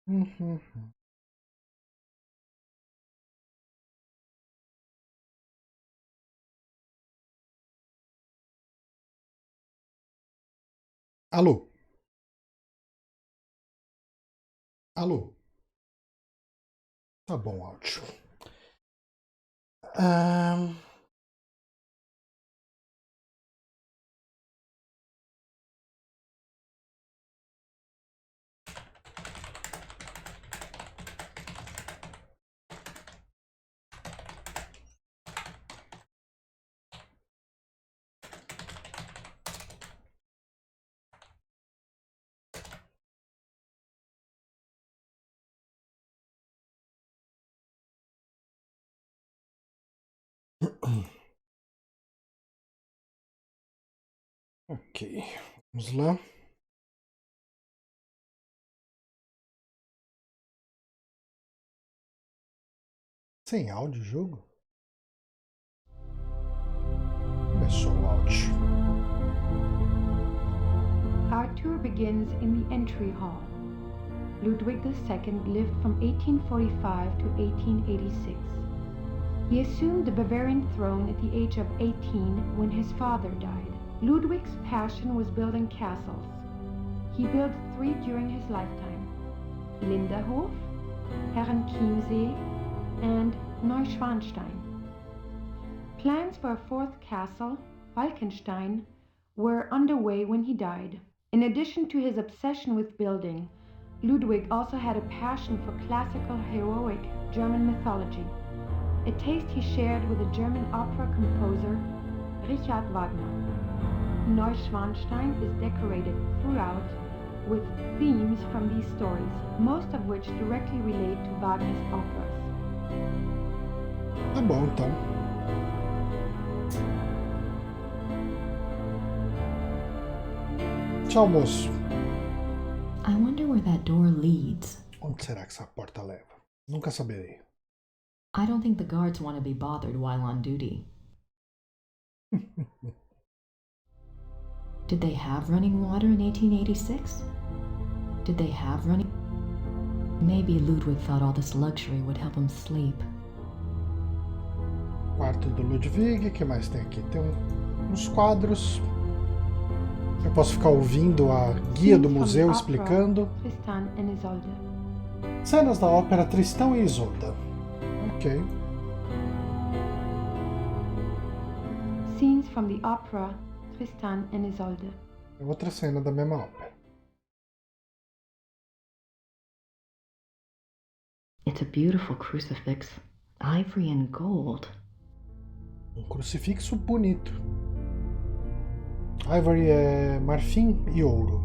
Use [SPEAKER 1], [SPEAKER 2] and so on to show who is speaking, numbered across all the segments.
[SPEAKER 1] Uhum. Alô? Alô? Tá bom, áudio. Ahn, ok, vamos lá. Sem áudio o jogo? Começou o áudio.
[SPEAKER 2] Our tour begins in the entry hall. Ludwig II lived from 1845 to 1886. He assumed the Bavarian throne at the age of 18 when his father died. Ludwig's passion was building castles. He built 3 during his lifetime: Linderhof, Herrenchiemsee, and Neuschwanstein. Plans for a 4th castle, Falkenstein, were underway when he died. In addition to his obsession with building, Ludwig also had a passion for classical heroic German mythology, a taste he shared with the German opera composer Richard Wagner. Neuschwanstein is decorated throughout with themes from these stories, most of which directly relate to Wagner's operas.
[SPEAKER 1] Tá bom, então. Tchau, moço.
[SPEAKER 3] I wonder where that door leads.
[SPEAKER 1] Onde será que essa porta leva? Nunca saberei.
[SPEAKER 3] I don't think the guards want to be bothered while on duty. Did they have running water in 1886? Did they have running... Maybe Ludwig thought all this luxury would help him sleep.
[SPEAKER 1] Quarto do Ludwig, o que mais tem aqui? Tem uns quadros. Eu posso ficar ouvindo a guia do museu explicando.
[SPEAKER 2] Tristan and Isolde.
[SPEAKER 1] Cenas da ópera Tristão e Isolda. Ok.
[SPEAKER 2] Scenes from the opera Tristan and Isolde.
[SPEAKER 1] É outra cena da mesma ópera.
[SPEAKER 3] It's a beautiful crucifix, ivory and gold.
[SPEAKER 1] Crucifixo bonito. Ivory é marfim e ouro.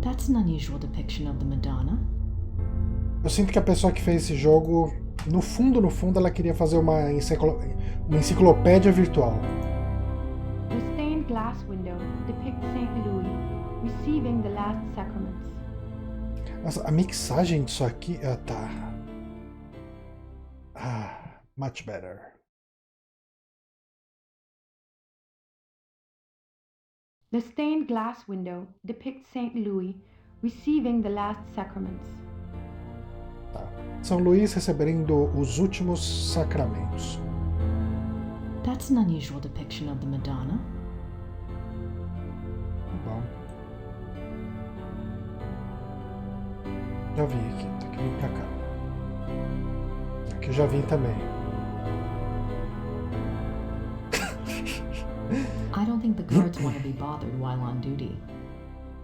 [SPEAKER 3] That's an unusual depiction of the Madonna.
[SPEAKER 1] Eu sinto que a pessoa que fez esse jogo, no fundo, ela queria fazer uma enciclopédia virtual.
[SPEAKER 2] The stained glass window depicts Saint Louis receiving the last sacraments.
[SPEAKER 1] Nossa, a mixagem disso aqui tá. Much better.
[SPEAKER 2] The stained glass window depicts Saint Louis receiving the last sacraments.
[SPEAKER 1] Tá. São Luís recebendo os últimos sacramentos.
[SPEAKER 3] That's an unusual depiction of the Madonna.
[SPEAKER 1] Bom. Já vim aqui, tem que vir pra cá. Aqui eu já vim também.
[SPEAKER 3] I don't think the guards want to be bothered while on duty.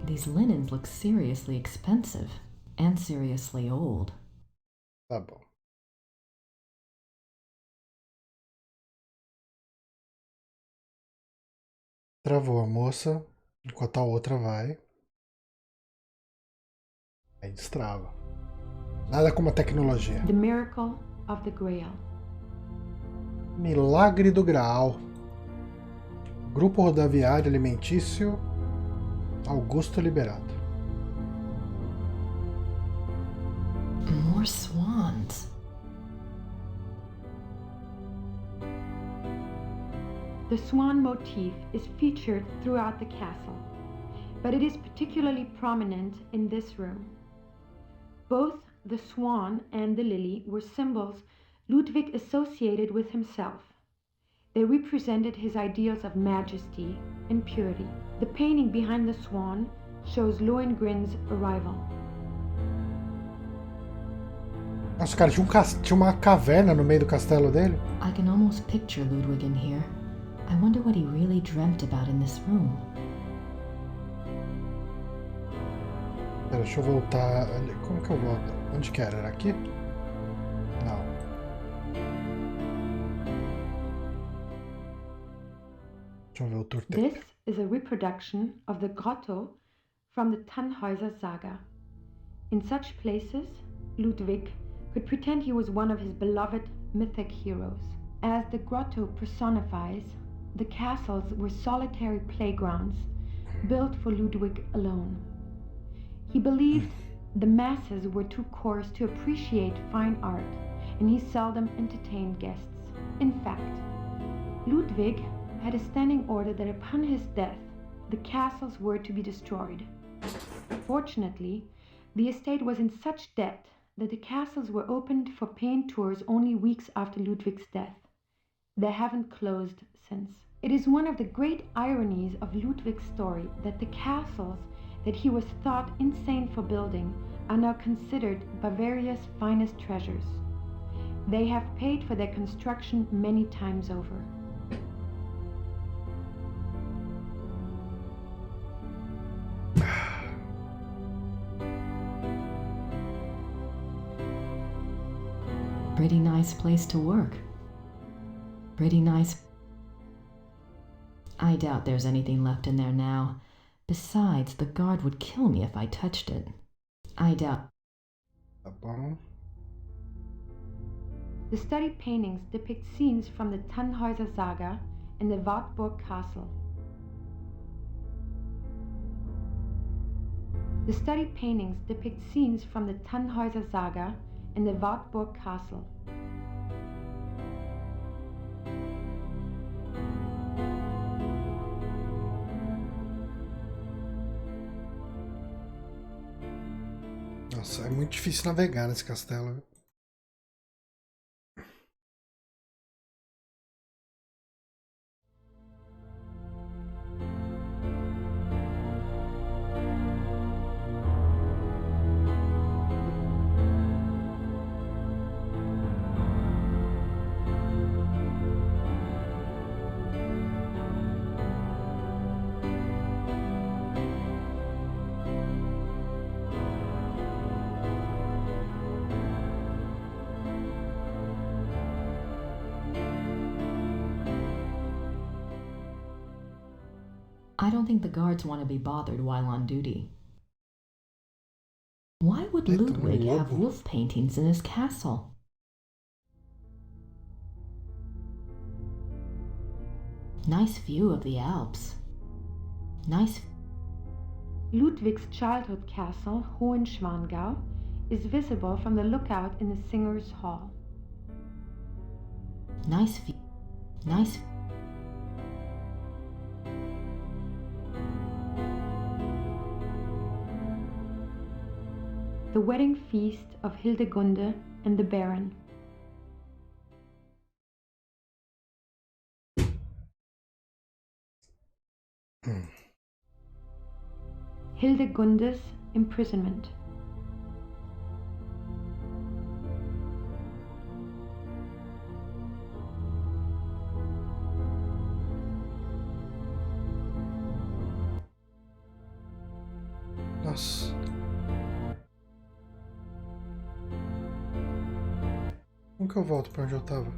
[SPEAKER 3] These linens look seriously expensive and seriously old.
[SPEAKER 1] Tá bom. Travou a moça, enquanto a outra vai. Aí destrava. Nada como a tecnologia.
[SPEAKER 2] The miracle of the Grail.
[SPEAKER 1] Milagre do Graal. Grupo rodoviário alimentício Augusto liberado.
[SPEAKER 3] More swans.
[SPEAKER 2] The swan motif is featured throughout the castle, but it is particularly prominent in this room. Both the swan and the lily were symbols Ludwig associated with himself. They represented his ideals of majesty and purity. The painting behind the swan shows Lohengrin's arrival.
[SPEAKER 1] Nossa, cara, tinha uma caverna no meio do castelo dele?
[SPEAKER 3] I can almost picture Ludwig in here. I wonder what he really dreamt about in this room.
[SPEAKER 1] Pera, deixa eu voltar ali. Como que eu volto? Onde que era? Era aqui? Não. Deixa eu ver o tour dele.
[SPEAKER 2] This is a reproduction of the Grotto from the Tannhäuser saga. In such places, Ludwig could pretend he was one of his beloved mythic heroes. As the Grotto personifies, the castles were solitary playgrounds built for Ludwig alone. He believed the masses were too coarse to appreciate fine art, and he seldom entertained guests. In fact, Ludwig had a standing order that upon his death, the castles were to be destroyed. Fortunately, the estate was in such debt that the castles were opened for paying tours only weeks after Ludwig's death. They haven't closed since. It is one of the great ironies of Ludwig's story that the castles that he was thought insane for building are now considered Bavaria's finest treasures. They have paid for their construction many times over.
[SPEAKER 3] Pretty nice place to work. Pretty nice. I doubt there's anything left in there now. Besides, the guard would kill me if I touched it. I doubt.
[SPEAKER 1] Tá bom.
[SPEAKER 2] The study paintings depict scenes from the Tannhäuser saga and the Wartburg castle. The study paintings depict scenes from the Tannhäuser saga and the Wartburg castle.
[SPEAKER 1] Nossa, é muito difícil navegar nesse castelo.
[SPEAKER 3] I don't think the guards want to be bothered while on duty. Why would
[SPEAKER 1] Eita,
[SPEAKER 3] Ludwig
[SPEAKER 1] um
[SPEAKER 3] have
[SPEAKER 1] lobo.
[SPEAKER 3] wolf paintings in his castle? Nice view of the Alps. Nice.
[SPEAKER 2] Ludwig's childhood castle, Hohenschwangau, is visible from the lookout in the Singers' Hall.
[SPEAKER 3] Nice view. Nice.
[SPEAKER 2] The wedding feast of Hildegunde and the Baron. Hildegunde's imprisonment.
[SPEAKER 1] Nossa. Como que eu volto pra onde eu tava?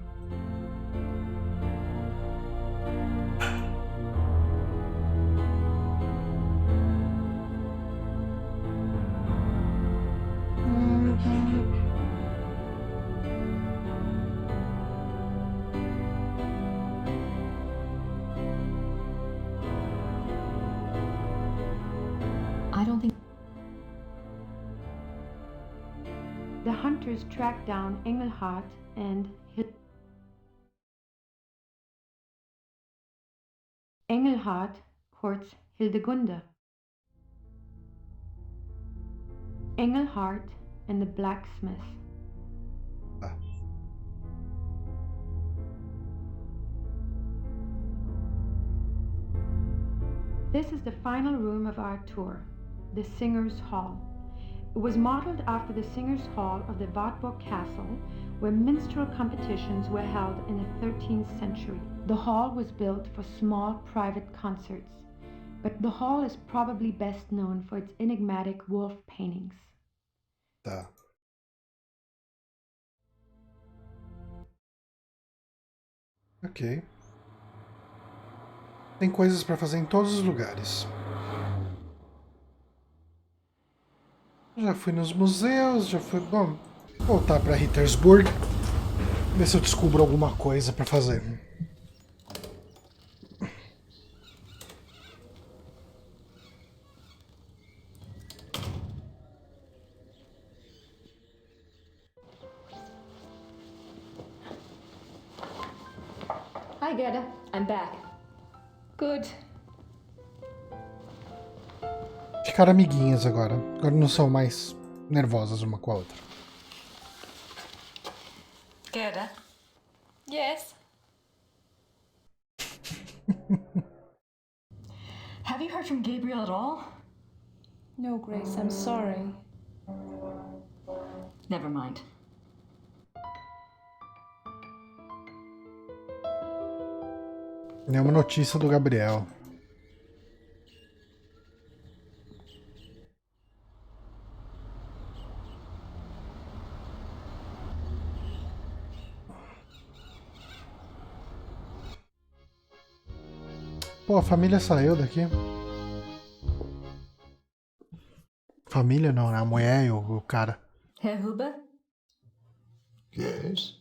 [SPEAKER 2] hunters tracked down Engelhart and Engelhart courts Hildegunde. Engelhart and the blacksmith.
[SPEAKER 1] Ah.
[SPEAKER 2] This is the final room of our tour, the Singer's Hall. It was modeled after the Singer's Hall of the Wartburg Castle, where minstrel competitions were held in the 13th century. The hall was built for small private concerts, but the hall is probably best known for its enigmatic wolf paintings.
[SPEAKER 1] Tá. Ok. Tem coisas para fazer em todos os lugares. Já fui nos museus, já fui... Bom, voltar para Rittersburg. Ver se eu descubro alguma coisa para fazer.
[SPEAKER 3] Hi, Gerda. I'm back. Good.
[SPEAKER 1] Ficaram amiguinhas agora. Agora não são mais nervosas uma com a outra.
[SPEAKER 3] Gerda? Yes? Have you heard from Gabriel at all?
[SPEAKER 4] No, Grace, I'm sorry.
[SPEAKER 3] Never mind.
[SPEAKER 1] Nenhuma notícia do Gabriel. Pô, a família saiu daqui. Família não, né? A mulher e o cara.
[SPEAKER 3] Herr Huber?
[SPEAKER 5] Yes?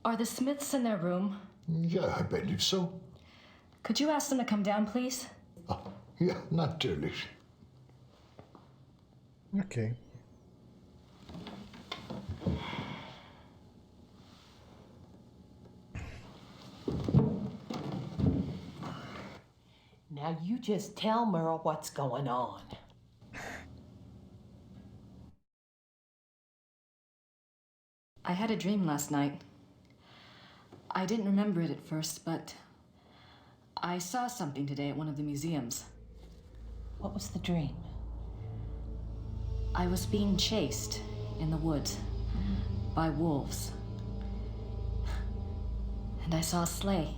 [SPEAKER 3] Are the Smiths in their room?
[SPEAKER 5] Yeah, I believe so.
[SPEAKER 3] Could you ask them to come down, please?
[SPEAKER 5] Yeah, natürlich.
[SPEAKER 1] Ok.
[SPEAKER 6] Now you just tell Merle what's going on.
[SPEAKER 3] I had a dream last night. I didn't remember it at first, but I saw something today at one of the museums.
[SPEAKER 6] What was the dream?
[SPEAKER 3] I was being chased in the woods by wolves. And I saw a sleigh.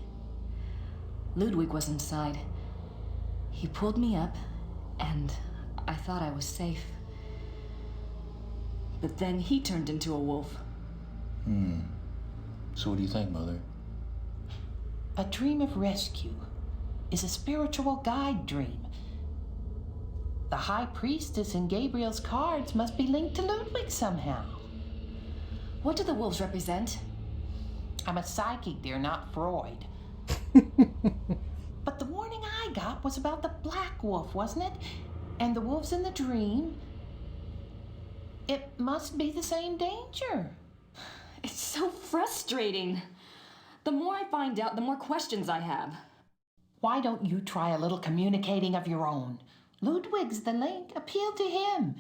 [SPEAKER 3] Ludwig was inside. He pulled me up, and I thought I was safe. But then he turned into a wolf.
[SPEAKER 5] So what do you think, Mother?
[SPEAKER 6] A dream of rescue is a spiritual guide dream. The High Priestess in Gabriel's cards must be linked to Ludwig somehow.
[SPEAKER 3] What do the wolves represent?
[SPEAKER 6] I'm a psychic, dear, not Freud. But the warning I got was about the black wolf, wasn't it? And the wolves in the dream. It must be the same danger.
[SPEAKER 3] It's so frustrating. The more I find out, the more questions I have.
[SPEAKER 6] Why don't you try a little communicating of your own? Ludwig's the link. Appeal to him.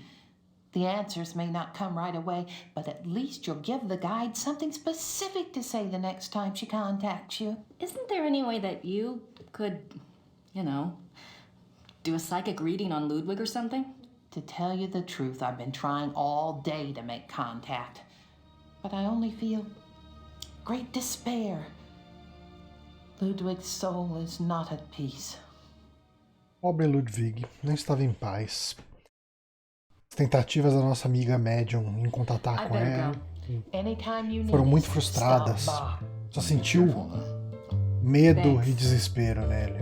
[SPEAKER 6] The answers may not come right away, but at least you'll give the guide something specific to say the next time she contacts you.
[SPEAKER 3] Isn't there any way that you could, do a psychic reading on Ludwig or something?
[SPEAKER 6] To tell you the truth, I've been trying all day to make contact, but I only feel great despair. Ludwig's soul is not at peace.
[SPEAKER 1] Pobre Ludwig, não estava em paz. As tentativas da nossa amiga médium em contatar com ela foram muito frustradas. Só sentiu medo e desespero nele.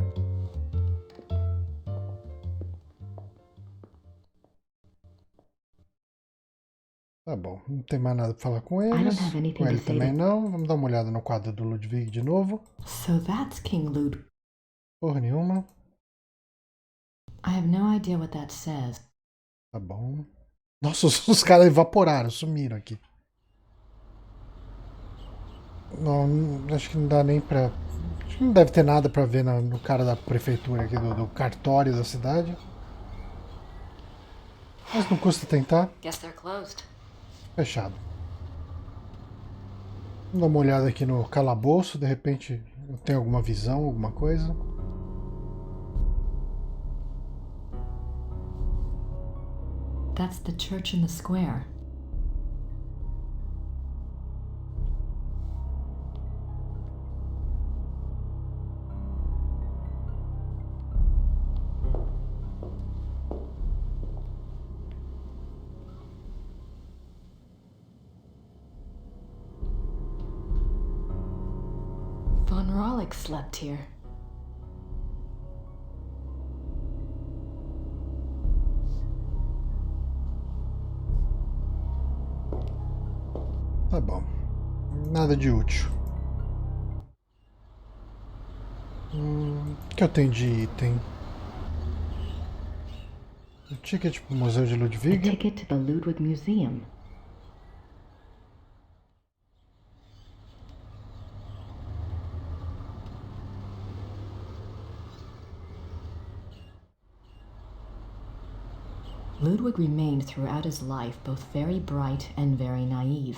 [SPEAKER 1] Tá bom, não tem mais nada pra falar com eles. Com ele também não. Vamos dar uma olhada no quadro do Ludwig de novo.
[SPEAKER 3] So that's King Ludwig.
[SPEAKER 1] Porra nenhuma.
[SPEAKER 3] I have no idea what that says.
[SPEAKER 1] Tá bom. Nossa, os caras evaporaram, sumiram aqui. Não, acho que não dá nem pra... Acho que não deve ter nada pra ver no cara da prefeitura aqui, do cartório da cidade. Mas não custa tentar.
[SPEAKER 3] Guess they're closed.
[SPEAKER 1] Fechado. Vamos dar uma olhada aqui no calabouço, de repente eu tenho alguma visão, alguma coisa.
[SPEAKER 3] That's the church in the square. Von Rollick slept here.
[SPEAKER 1] Tá bom. Nada de útil. O que eu tenho de item? O ticket pro Museu de
[SPEAKER 3] A
[SPEAKER 1] Ludwig.
[SPEAKER 3] ticket to the Ludwig Museum. Ludwig remained throughout his life both very bright and very naive.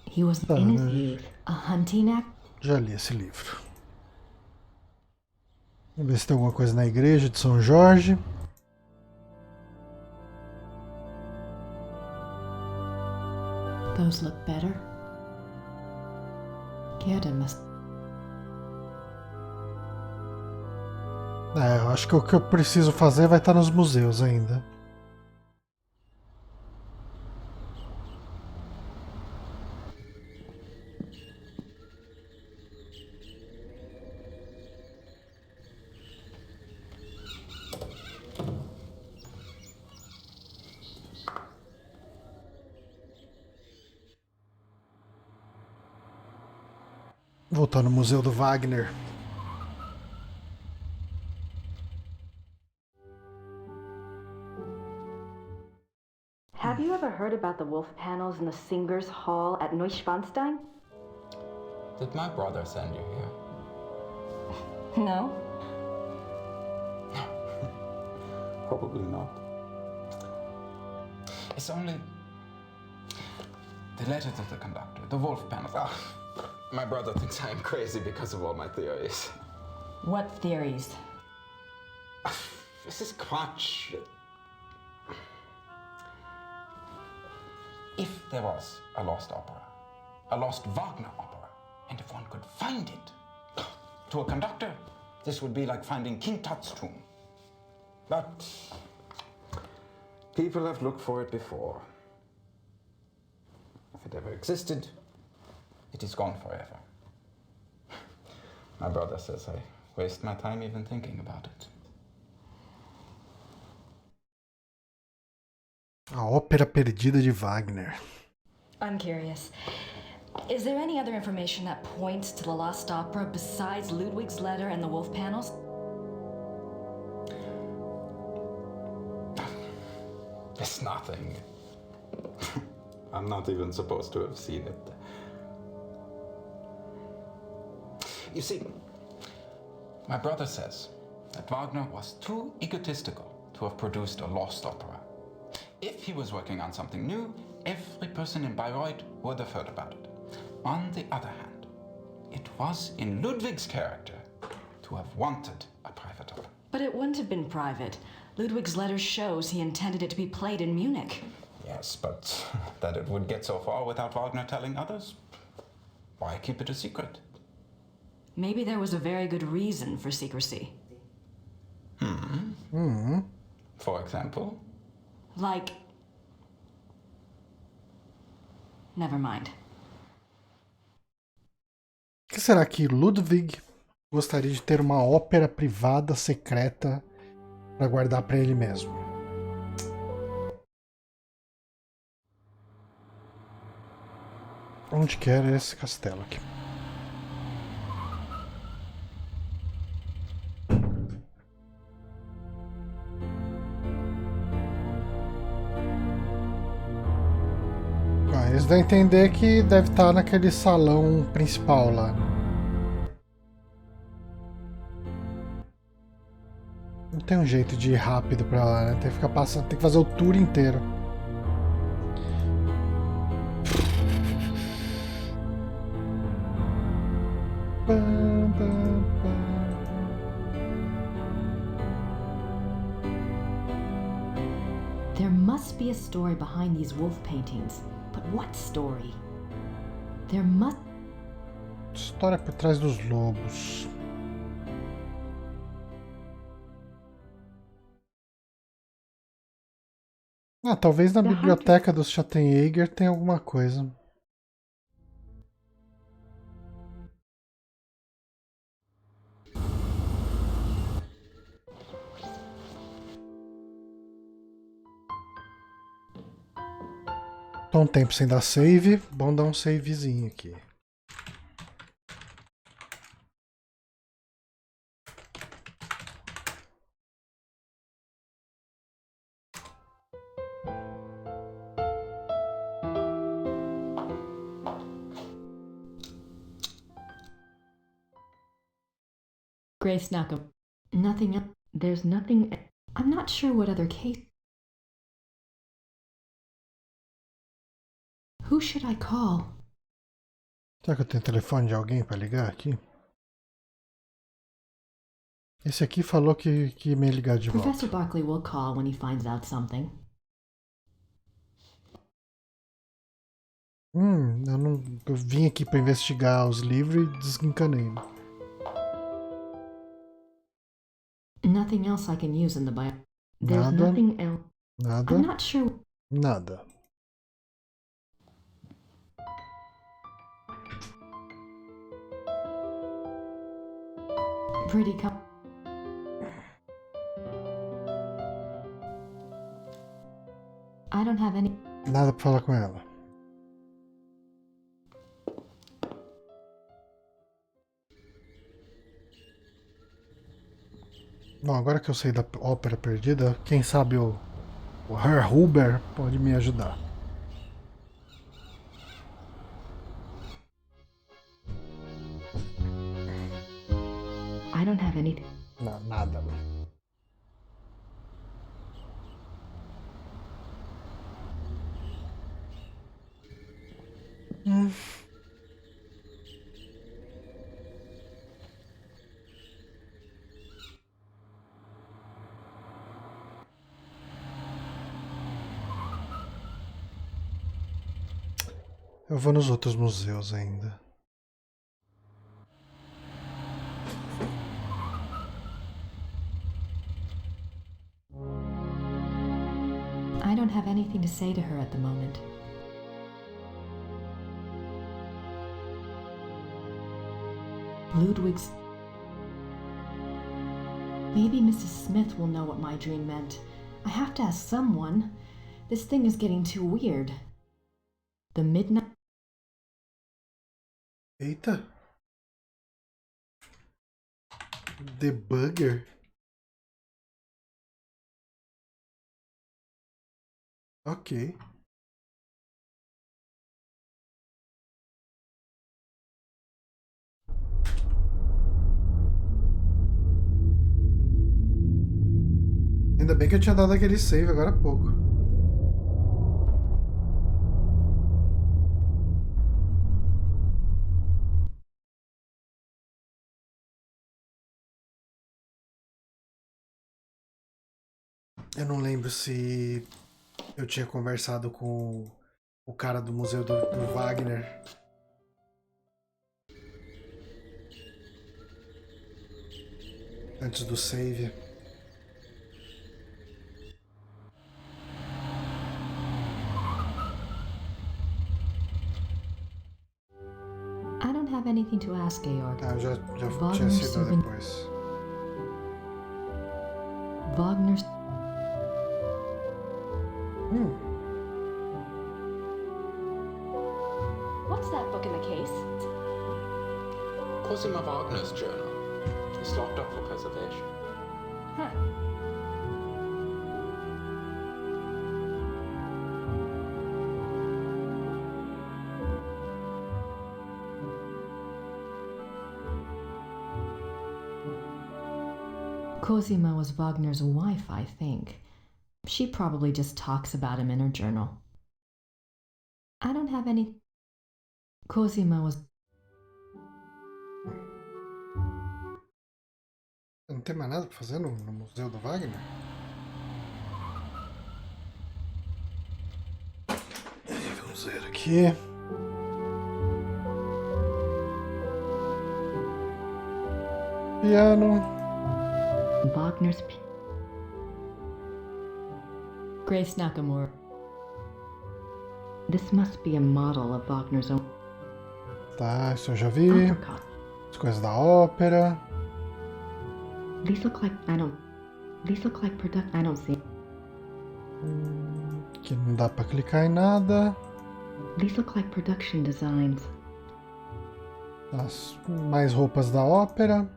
[SPEAKER 3] He was in his youth a hunting act.
[SPEAKER 1] Já li esse livro. Vamos ver se tem alguma coisa na igreja de São Jorge.
[SPEAKER 3] Those look better. Gerda must.
[SPEAKER 1] Eu acho que o que eu preciso fazer vai estar nos museus ainda. Voltar no Museu do Wagner.
[SPEAKER 3] Have you ever heard about the wolf panels in the Singers' Hall at Neuschwanstein?
[SPEAKER 7] Did my brother send you here?
[SPEAKER 3] No.
[SPEAKER 7] Probably not. It's only the letter to the conductor, the wolf panels. Ah, my brother thinks I am crazy because of all my theories.
[SPEAKER 3] What theories?
[SPEAKER 7] This is crutch. If there was a lost opera, a lost Wagner opera, and if one could find it, to a conductor, this would be like finding King Tut's tomb. But people have looked for it before. If it ever existed, it is gone forever. My brother says I waste my time even thinking about it.
[SPEAKER 1] A Ópera Perdida de Wagner.
[SPEAKER 3] I'm curious. Is there any other information that points to the lost opera besides Ludwig's letter and the wolf panels?
[SPEAKER 7] There's nothing. I'm not even supposed to have seen it. You see, my brother says that Wagner was too egotistical to have produced a lost opera. If he was working on something new, every person in Bayreuth would have heard about it. On the other hand, it was in Ludwig's character to have wanted a private opera.
[SPEAKER 3] But it wouldn't have been private. Ludwig's letter shows he intended it to be played in Munich.
[SPEAKER 7] Yes, but that it would get so far without Wagner telling others? Why keep it a secret?
[SPEAKER 3] Maybe there was a very good reason for secrecy.
[SPEAKER 7] For example?
[SPEAKER 3] Like... Never mind.
[SPEAKER 1] O que será que Ludwig gostaria de ter uma ópera privada secreta para guardar para ele mesmo? Onde que era esse castelo aqui? dá a entender que deve estar naquele salão principal lá. Não tem um jeito de ir rápido pra lá, né? Tem que ficar passando, tem que fazer o tour inteiro.
[SPEAKER 3] There must be a story behind these wolf paintings. But what story? There must...
[SPEAKER 1] História por trás dos lobos. Ah, talvez na biblioteca dos Schattenjäger tenha alguma coisa. Tô um tempo sem dar save, bom dar um savezinho aqui.
[SPEAKER 3] Grace Knockup. Nothing else. There's nothing... I'm not sure what other case... Who should I call?
[SPEAKER 1] Será que eu tenho telefone de alguém pra ligar aqui? Esse aqui falou que ia me ligar de volta.
[SPEAKER 3] Professor Barkley will call when he finds out something.
[SPEAKER 1] Eu vim aqui pra investigar os livros e desencanei.
[SPEAKER 3] Nothing else I can use in the bio. There's
[SPEAKER 1] Nada.
[SPEAKER 3] nothing else.
[SPEAKER 1] Nada.
[SPEAKER 3] I'm not sure.
[SPEAKER 1] Nada.
[SPEAKER 3] Pretty com... I don't have any...
[SPEAKER 1] Nada pra falar com ela. Bom, agora que eu sei da ópera perdida, quem sabe o Herr Huber pode me ajudar.
[SPEAKER 3] I don't have anything.
[SPEAKER 1] Não, nada. Eu vou nos outros museus ainda.
[SPEAKER 3] I don't have anything to say to her at the moment. Ludwig's... Maybe Mrs. Smith will know what my dream meant. I have to ask someone. This thing is getting too weird. The midnight...
[SPEAKER 1] Eita. Debugger? Ok. Ainda bem que eu tinha dado aquele save agora há pouco. Eu não lembro se eu tinha conversado com o cara do museu do Wagner. Antes do save.
[SPEAKER 3] I don't have anything to ask, Georg.
[SPEAKER 1] Ah, eu já tinha
[SPEAKER 3] Wagner's
[SPEAKER 1] sido
[SPEAKER 3] souvenir.
[SPEAKER 1] depois.
[SPEAKER 3] Wagner's...
[SPEAKER 8] What's that book in the case?
[SPEAKER 7] Cosima Wagner's journal. It's locked up for preservation.
[SPEAKER 8] Huh.
[SPEAKER 3] Cosima was Wagner's wife, I think. She probably just talks about him in her journal. I don't have any... Cosima was...
[SPEAKER 1] Não tem mais nada pra fazer no Museu do Wagner? Vamos ver aqui. Piano.
[SPEAKER 3] Wagner's... Grace Nakamura. This must be a model of Wagner's own...
[SPEAKER 1] Tá, isso eu já vi.
[SPEAKER 3] Apricot.
[SPEAKER 1] As coisas da ópera.
[SPEAKER 3] These look like... I don't see...
[SPEAKER 1] Aqui não dá pra clicar em nada.
[SPEAKER 3] These look like production designs.
[SPEAKER 1] Mais roupas da ópera.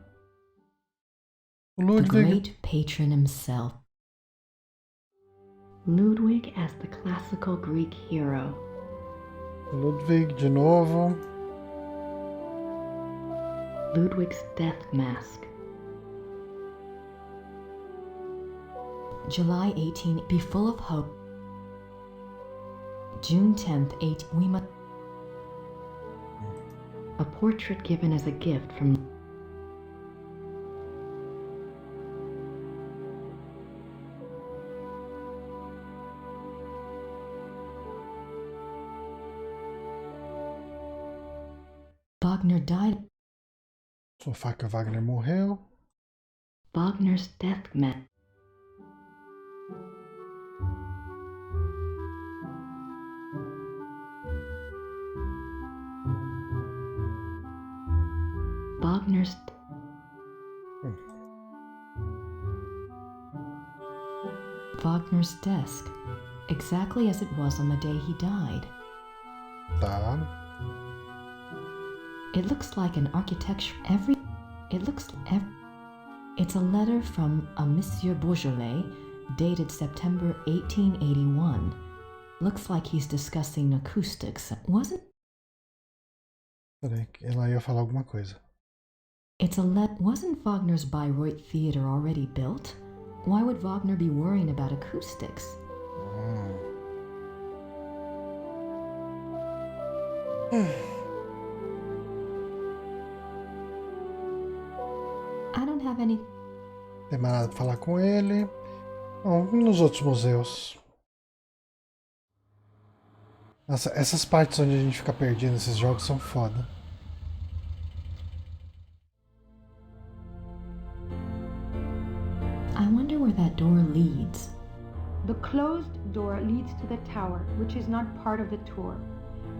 [SPEAKER 3] The
[SPEAKER 1] Ludwig.
[SPEAKER 3] great patron himself. Ludwig as the classical Greek hero.
[SPEAKER 1] Ludwig de novo.
[SPEAKER 3] Ludwig's death mask. July 18, be full of hope. June 10th, 8, we must... A portrait given as a gift from... Wagner died.
[SPEAKER 1] Sofá que o Wagner morreu.
[SPEAKER 3] Wagner's death mask. Wagner's... Wagner's desk, exactly as it was on the day he died.
[SPEAKER 1] Tá.
[SPEAKER 3] It looks like an architecture. It's a letter from a Monsieur Beaujolais, dated September 1881. Looks like he's discussing acoustics.
[SPEAKER 1] Peraí, ela ia falar alguma coisa.
[SPEAKER 3] Wasn't Wagner's Bayreuth Theater already built? Why would Wagner be worrying about acoustics? I don't have any...
[SPEAKER 1] Tem mais nada pra falar com ele. Bom, nos outros museus. Nossa, essas partes onde a gente fica perdido nesses jogos são foda.
[SPEAKER 3] I wonder where that door leads.
[SPEAKER 2] The closed door leads to the tower, which is not part of the tour.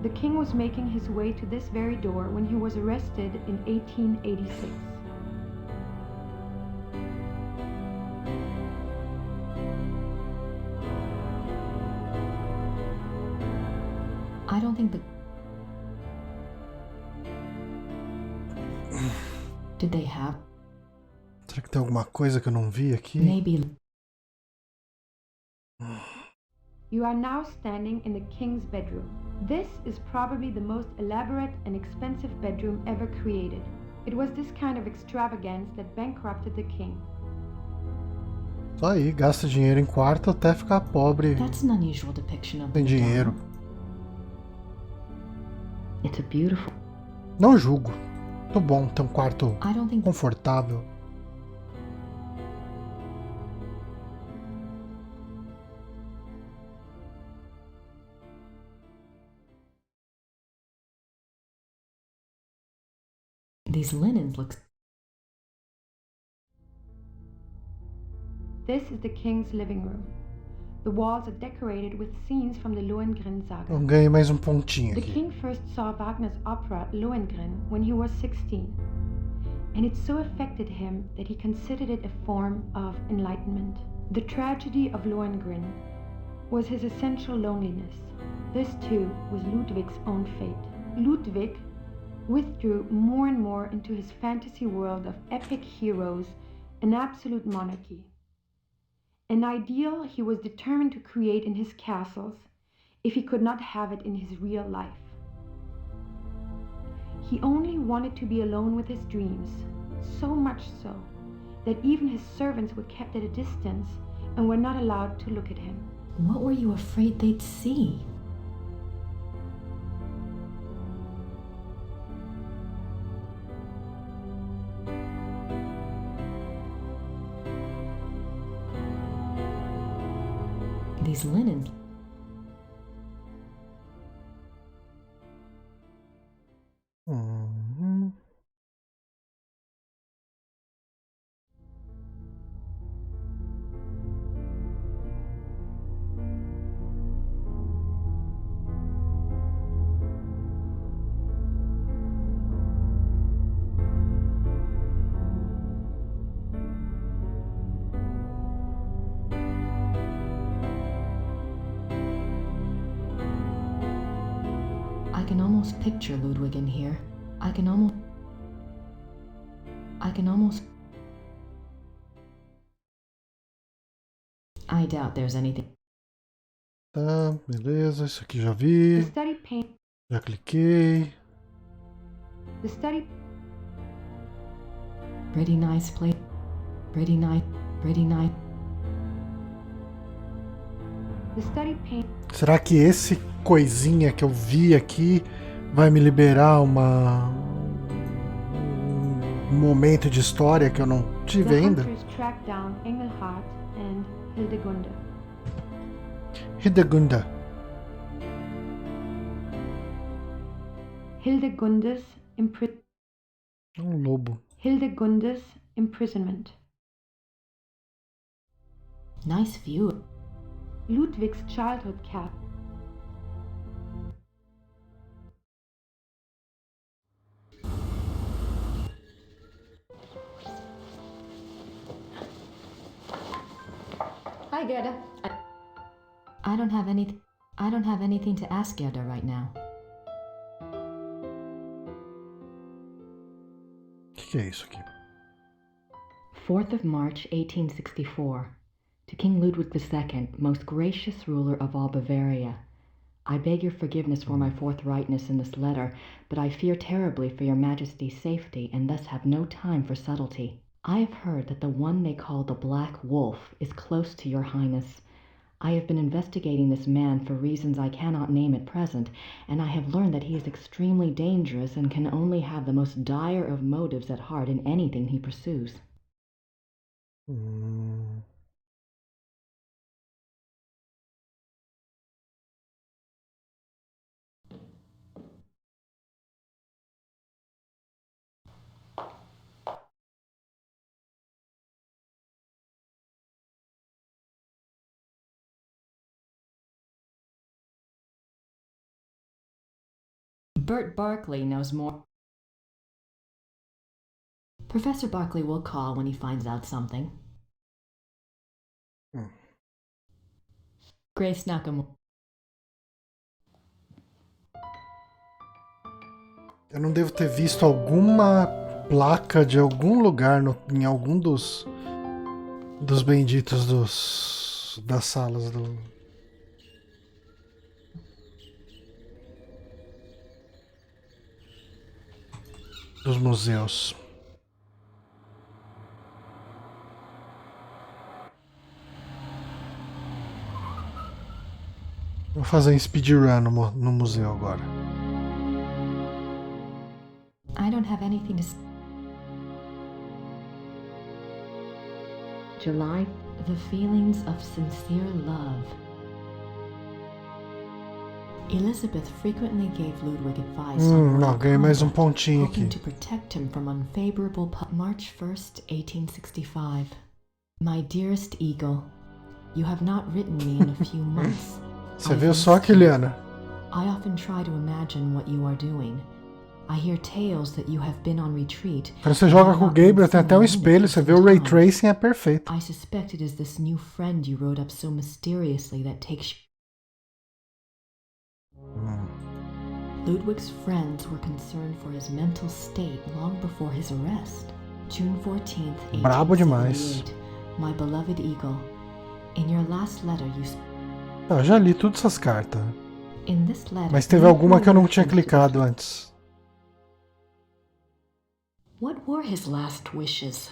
[SPEAKER 2] The king was making his way to this very door when he was arrested in 1886.
[SPEAKER 3] I don't think the... Did they have...
[SPEAKER 1] Será que tem alguma coisa que eu não vi aqui?
[SPEAKER 3] Maybe...
[SPEAKER 2] You are now standing in the king's bedroom. This is probably the most elaborate and expensive bedroom ever created. It was this kind of extravagance that bankrupted the king.
[SPEAKER 1] Só aí, gasta dinheiro em quarto até ficar pobre.
[SPEAKER 3] That's an unusual depiction of...
[SPEAKER 1] Tem dinheiro.
[SPEAKER 3] It's a beautiful...
[SPEAKER 1] Não julgo. Tô bom, tem um quarto
[SPEAKER 3] I don't think...
[SPEAKER 1] confortável.
[SPEAKER 3] These linens look...
[SPEAKER 2] This is the king's living room. The walls are decorated with scenes from the Lohengrin saga.
[SPEAKER 1] Eu ganhei mais um pontinho
[SPEAKER 2] The
[SPEAKER 1] aqui.
[SPEAKER 2] king first saw Wagner's opera Lohengrin when he was 16, and it so affected him that he considered it a form of enlightenment. The tragedy of Lohengrin was his essential loneliness. This too was Ludwig's own fate. Ludwig withdrew more and more into his fantasy world of epic heroes and absolute monarchy. An ideal he was determined to create in his castles if he could not have it in his real life. He only wanted to be alone with his dreams, so much so that even his servants were kept at a distance and were not allowed to look at him.
[SPEAKER 3] What were you afraid they'd see? These linens. I can almost picture Ludwig in here. I can almost... I doubt there's anything.
[SPEAKER 1] Tá, beleza, isso aqui já vi.
[SPEAKER 2] The study paint.
[SPEAKER 1] Já cliquei.
[SPEAKER 2] The study.
[SPEAKER 3] Pretty nice place. Pretty nice.
[SPEAKER 2] The study paint.
[SPEAKER 1] Será que esse coisinha que eu vi aqui vai me liberar um momento de história que eu não tive
[SPEAKER 2] The
[SPEAKER 1] ainda?
[SPEAKER 2] hunters tracked down Engelhard and Hildegunda.
[SPEAKER 1] Hildegunda.
[SPEAKER 2] Hildegunda's
[SPEAKER 1] Lobo.
[SPEAKER 2] Hildegunda's imprisonment.
[SPEAKER 3] Nice view.
[SPEAKER 2] Ludwig's childhood cap.
[SPEAKER 3] Hi, Gerda. I don't have anything to ask Gerda right now.
[SPEAKER 1] Que é isso aqui?
[SPEAKER 3] 4th of March, 1864. To King Ludwig II, most gracious ruler of all Bavaria. I beg your forgiveness for my forthrightness in this letter, but I fear terribly for your Majesty's safety and thus have no time for subtlety. I have heard that the one they call the Black Wolf is close to your Highness. I have been investigating this man for reasons I cannot name at present, and I have learned that he is extremely dangerous and can only have the most dire of motives at heart in anything he pursues. Bert Barkley knows more. Professor Barkley will call when he finds out something. Grace Nakamura.
[SPEAKER 1] Eu não devo ter visto alguma placa de algum lugar em algum dos benditos das salas dos museus. Vou fazer um speedrun no museu agora.
[SPEAKER 3] I don't have anything to... July, the feelings of sincere love. Elizabeth frequently gave Ludwig advice on
[SPEAKER 1] Não, ganhei mais pontinho aqui.
[SPEAKER 3] hoping to protect him from unfavorable March 1st, 1865. My dearest Eagle, you have not written me in a few months.
[SPEAKER 1] Você viu só, Kiliana?
[SPEAKER 3] I often try to imagine what you are doing. I hear tales that you have been on retreat.
[SPEAKER 1] Quando você joga com o Gabriel, tem até um espelho, você vê o ray tracing, é perfeito.
[SPEAKER 3] I suspect it is this new friend you wrote up so mysteriously that takes... Ludwig's friends were concerned for his mental state long before his arrest. June 14th, 1878.
[SPEAKER 1] Brabo demais.
[SPEAKER 3] My beloved Eagle, in your last letter you...
[SPEAKER 1] Eu já li todas essas cartas.
[SPEAKER 3] In this letter,
[SPEAKER 1] Mas teve alguma que eu não tinha clicado antes.
[SPEAKER 3] What were his last wishes?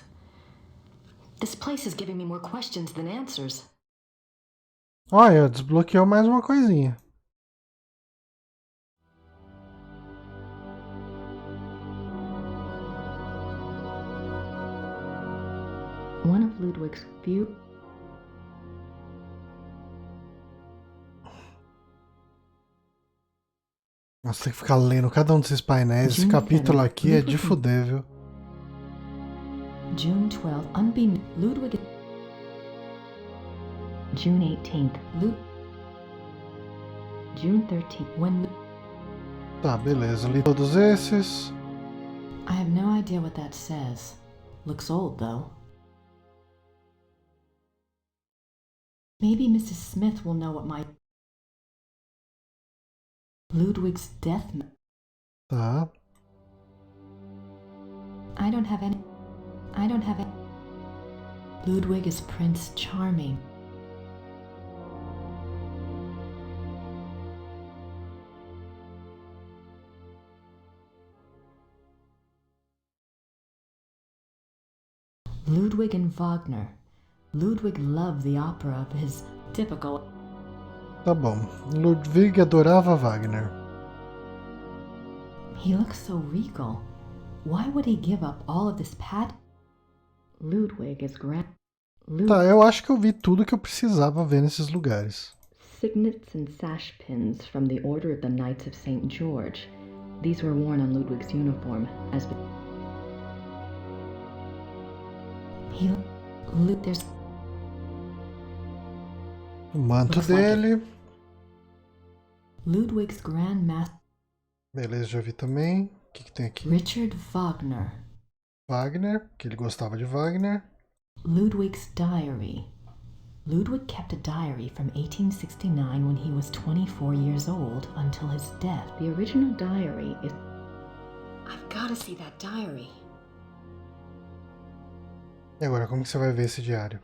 [SPEAKER 3] This place is giving me more questions than answers.
[SPEAKER 1] Olha, desbloqueou mais uma coisinha.
[SPEAKER 3] One of Ludwig's few...
[SPEAKER 1] Nossa, tem que ficar lendo cada um desses painéis. Esse capítulo aqui é de fuder, viu?
[SPEAKER 3] June 12th, unbeknown, Ludwig... June 18th, June 13th, when...
[SPEAKER 1] Tá, beleza. Li todos esses.
[SPEAKER 3] I have no idea what that says. Looks old, though. Maybe Mrs. Smith will know what my... Ludwig's death...
[SPEAKER 1] Tá.
[SPEAKER 3] I don't have any... Ludwig is Prince Charming. Ludwig and Wagner. Ludwig loved the opera of his typical...
[SPEAKER 1] Tá bom. Ludwig adorava Wagner.
[SPEAKER 3] He looks so regal. Why would he give up all of this Ludwig is
[SPEAKER 1] Tá, eu acho que eu vi tudo que eu precisava ver nesses lugares.
[SPEAKER 3] Signets and sash pins from the Order of the Knights of St. George. These were worn on Ludwig's uniform as... There's...
[SPEAKER 1] O manto dele.
[SPEAKER 3] Ludwig's Grand Master...
[SPEAKER 1] Beleza, já vi também. O que tem aqui?
[SPEAKER 3] Richard Wagner.
[SPEAKER 1] Wagner, que ele gostava de Wagner.
[SPEAKER 3] Ludwig's diary. Ludwig kept a diary from 1869 when he was 24 years old until his death. The original diary is... I've got to see that diary.
[SPEAKER 1] E agora, como que você vai ver esse diário?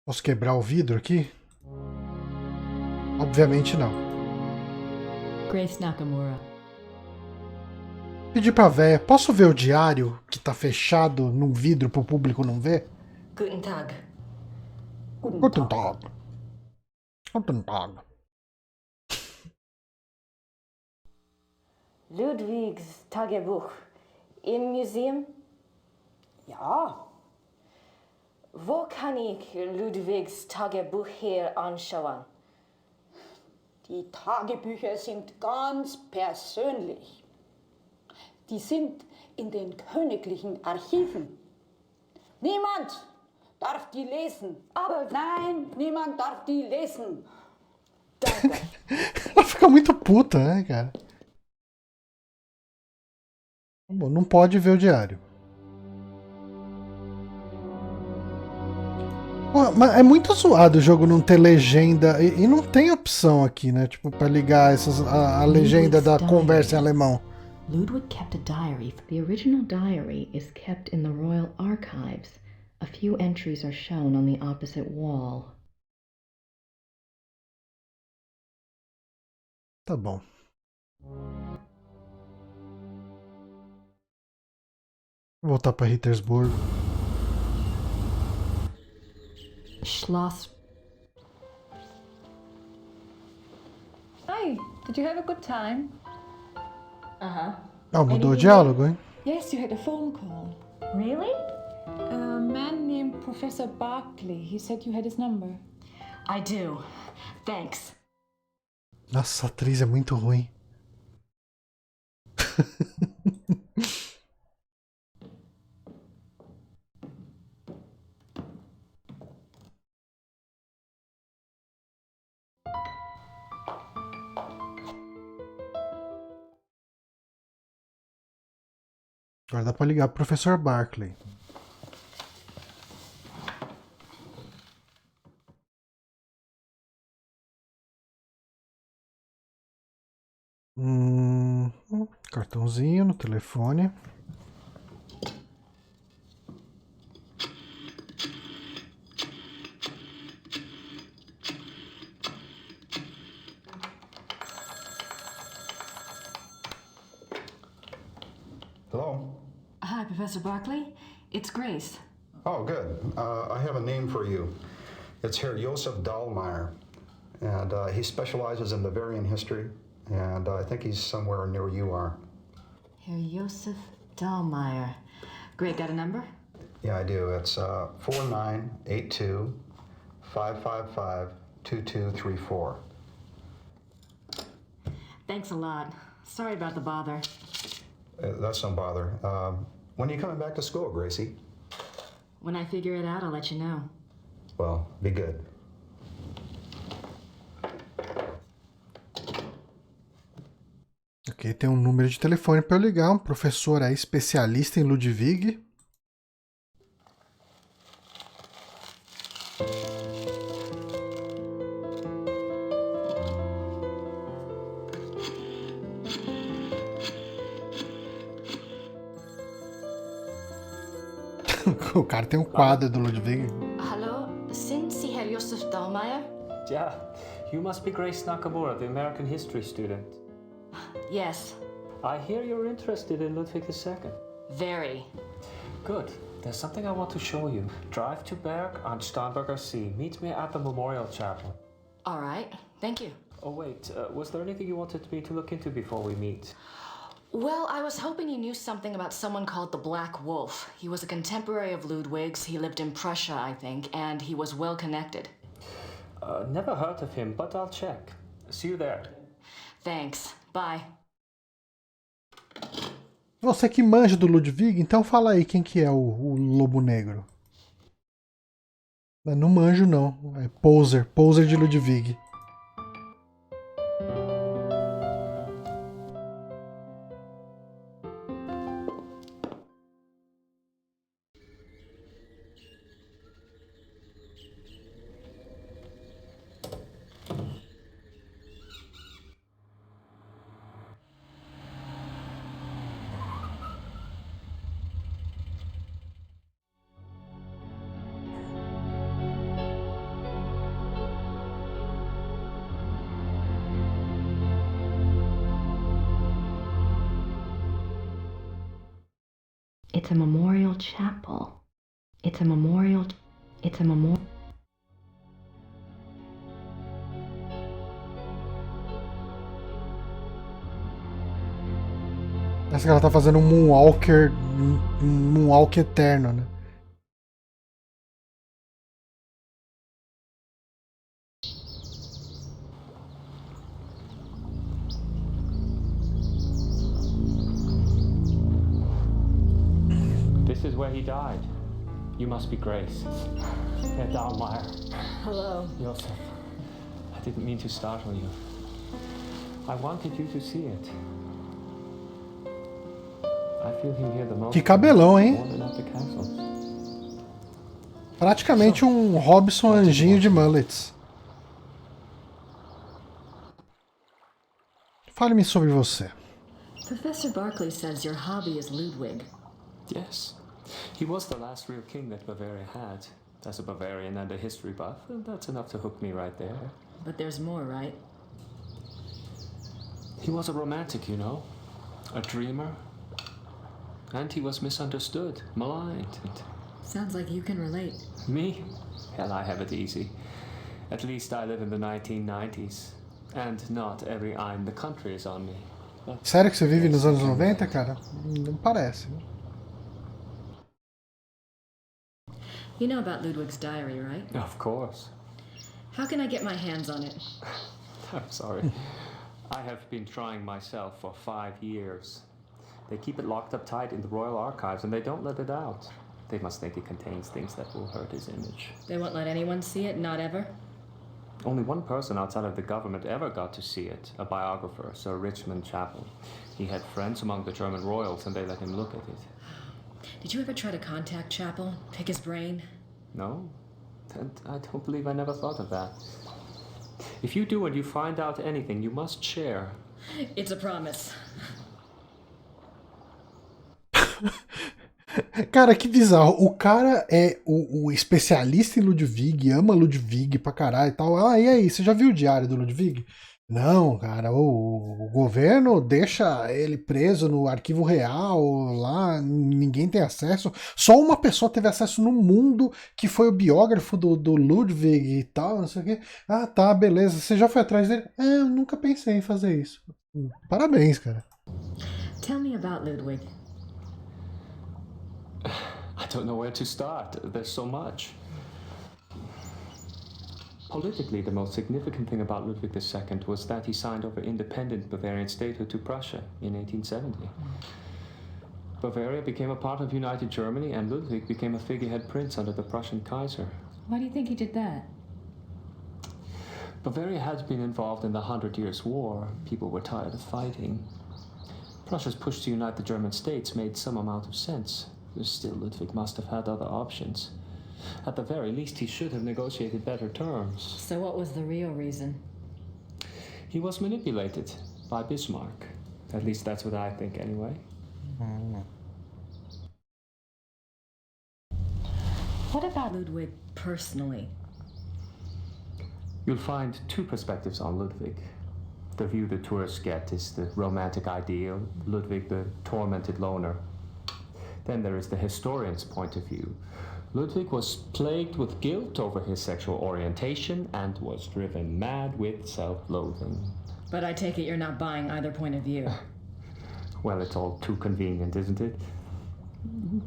[SPEAKER 1] Posso quebrar o vidro aqui? Obviamente não.
[SPEAKER 3] Grace Nakamura.
[SPEAKER 1] Pedi pra véia, posso ver o diário que tá fechado num vidro pro público não ver?
[SPEAKER 3] Guten Tag.
[SPEAKER 1] Guten Tag. Guten Tag.
[SPEAKER 8] Ludwigs Tagebuch. Im Museum?
[SPEAKER 9] Ja,
[SPEAKER 8] Wo kann ich Ludwigs Tagebuch hier anschauen?
[SPEAKER 9] die Tagebücher sind ganz persönlich. Die sind in den königlichen Archiven. Niemand darf die lesen.
[SPEAKER 8] Aber
[SPEAKER 9] Nein, niemand darf die lesen. Danke.
[SPEAKER 1] Ela fica muito puta, né, cara? Bom, não pode ver o diário. Pô, mas é muito zoado o jogo não ter legenda e não tem opção aqui, né? Tipo, pra ligar a legenda da conversa em alemão.
[SPEAKER 3] Ludwig kept a diary. The original diary is kept in the Royal Archives. A few entries are shown on the opposite wall.
[SPEAKER 1] Tá bom. Vou voltar pra Rittersburg.
[SPEAKER 3] Schloss.
[SPEAKER 4] Hi, did you have a good time?
[SPEAKER 8] Uh-huh.
[SPEAKER 1] Ah, mudou o diálogo, hein?
[SPEAKER 4] Yes, you had a phone call.
[SPEAKER 8] Really?
[SPEAKER 4] A man named Professor Barclay. He said you had his number.
[SPEAKER 3] I do. Thanks.
[SPEAKER 1] Nossa, a atriz é muito ruim. Agora dá pra ligar pro Professor Barclay. Cartãozinho no telefone.
[SPEAKER 3] Professor Barclay. It's Grace.
[SPEAKER 10] Oh, good. I have a name for you. It's Herr Josef Dahlmeier, and he specializes in Bavarian history, and I think he's somewhere near where you are.
[SPEAKER 3] Herr Josef Dahlmeier. Great, got a number?
[SPEAKER 10] Yeah, I do. It's 4982-555-2234.
[SPEAKER 3] Thanks a lot. Sorry about the bother.
[SPEAKER 10] That's no bother. When are you coming back to school, Gracie?
[SPEAKER 3] When I figure it out, I'll let you know.
[SPEAKER 10] Well, be good.
[SPEAKER 1] Ok, tem um número de telefone para eu ligar. Um professor aí especialista em Ludwig. O cara tem um quadro do Ludwig.
[SPEAKER 8] Hallo, sind Sie Herr Josef Dahlmeier?
[SPEAKER 11] Yeah, you must be Grace Nakamura, the American history student.
[SPEAKER 8] Yes.
[SPEAKER 11] I hear you're interested in Ludwig II.
[SPEAKER 8] Very.
[SPEAKER 11] Good. There's something I want to show you. Drive to Berg on Starnberger See. Meet me at the Memorial Chapel.
[SPEAKER 8] All right. Thank you.
[SPEAKER 11] Oh, wait. Was there anything you wanted me to look into before we meet?
[SPEAKER 8] Well, I was hoping you knew something about someone called the Black Wolf. He was a contemporary of Ludwig's. He lived in Prussia, I think, and he was well connected.
[SPEAKER 11] Never heard of him, but I'll check. See you there.
[SPEAKER 8] Thanks. Bye.
[SPEAKER 1] Você que manja do Ludwig, então fala aí quem que é o Lobo Negro. Não manjo não, é poser de Ludwig.
[SPEAKER 3] It's a memorial chapel. It's a memorial.
[SPEAKER 1] Parece que ela tá fazendo um moonwalk eterno, né?
[SPEAKER 11] This is where he died. You must be Grace. Herr Dahlmeier.
[SPEAKER 8] Hello.
[SPEAKER 11] Josef, I didn't mean to startle you. I wanted you to see it. I feel him here the most.
[SPEAKER 1] Que cabelão, hein?
[SPEAKER 11] More than at the castles.
[SPEAKER 1] Praticamente um Robson anjinho de mullets. Fale-me sobre você.
[SPEAKER 3] Professor Barclay says your hobby is Ludwig.
[SPEAKER 11] Yes. He was the last real king that Bavaria had. As a Bavarian and a history buff, that's enough to hook me right there.
[SPEAKER 3] But there's more, right?
[SPEAKER 11] He was a romantic, you know. A dreamer. And he was misunderstood, maligned.
[SPEAKER 3] Sounds like you can relate.
[SPEAKER 11] Me? Hell, I have it easy. At least I live in the 1990s. And not every eye in the country is on me. But
[SPEAKER 1] Sério que você vive nos anos 90, cara? Não parece.
[SPEAKER 3] You know about Ludwig's diary, right?
[SPEAKER 11] of course.
[SPEAKER 3] How can I get my hands on it?
[SPEAKER 11] I'm sorry. I have been trying myself for 5 years. They keep it locked up tight in the Royal Archives and they don't let it out. They must think it contains things that will hurt his image.
[SPEAKER 3] They won't let anyone see it, not ever?
[SPEAKER 11] Only one person outside of the government ever got to see it, a biographer, Sir Richmond Chapel. He had friends among the German royals and they let him look at it.
[SPEAKER 3] Did you ever try to contact Chapel, pick his brain?
[SPEAKER 11] No? And I don't believe I never thought of that. If you do and you find out anything, you must share.
[SPEAKER 3] It's a promise.
[SPEAKER 1] Cara, que bizarro. O cara é o especialista em Ludwig, ama Ludwig pra caralho e tal. Ah, e aí, você já viu o diário do Ludwig? Não, cara, o governo deixa ele preso no arquivo real, lá ninguém tem acesso. Só uma pessoa teve acesso no mundo, que foi o biógrafo do Ludwig e tal, não sei o quê. Ah, tá, beleza. Você já foi atrás dele? É, eu nunca pensei em fazer isso. Parabéns, cara.
[SPEAKER 3] Tell me about Ludwig.
[SPEAKER 11] I don't know where to start. There's so much. Politically, the most significant thing about Ludwig II was that he signed over independent Bavarian statehood to Prussia in 1870. Bavaria became a part of United Germany, and Ludwig became a figurehead prince under the Prussian Kaiser.
[SPEAKER 4] Why do you think he did that?
[SPEAKER 11] Bavaria had been involved in the 100 Years' War. People were tired of fighting. Prussia's push to unite the German states made some amount of sense. Still, Ludwig must have had other options. At the very least, he should have negotiated better terms.
[SPEAKER 3] So what was the real reason?
[SPEAKER 11] He was manipulated by Bismarck. At least that's what I think, anyway.
[SPEAKER 3] What about Ludwig personally?
[SPEAKER 11] You'll find two perspectives on Ludwig. The view the tourists get is the romantic ideal, Ludwig the tormented loner. Then there is the historian's point of view. Ludwig was plagued with guilt over his sexual orientation and was driven mad with self-loathing.
[SPEAKER 3] But I take it you're not buying either point of view.
[SPEAKER 11] Well, it's all too convenient, isn't it?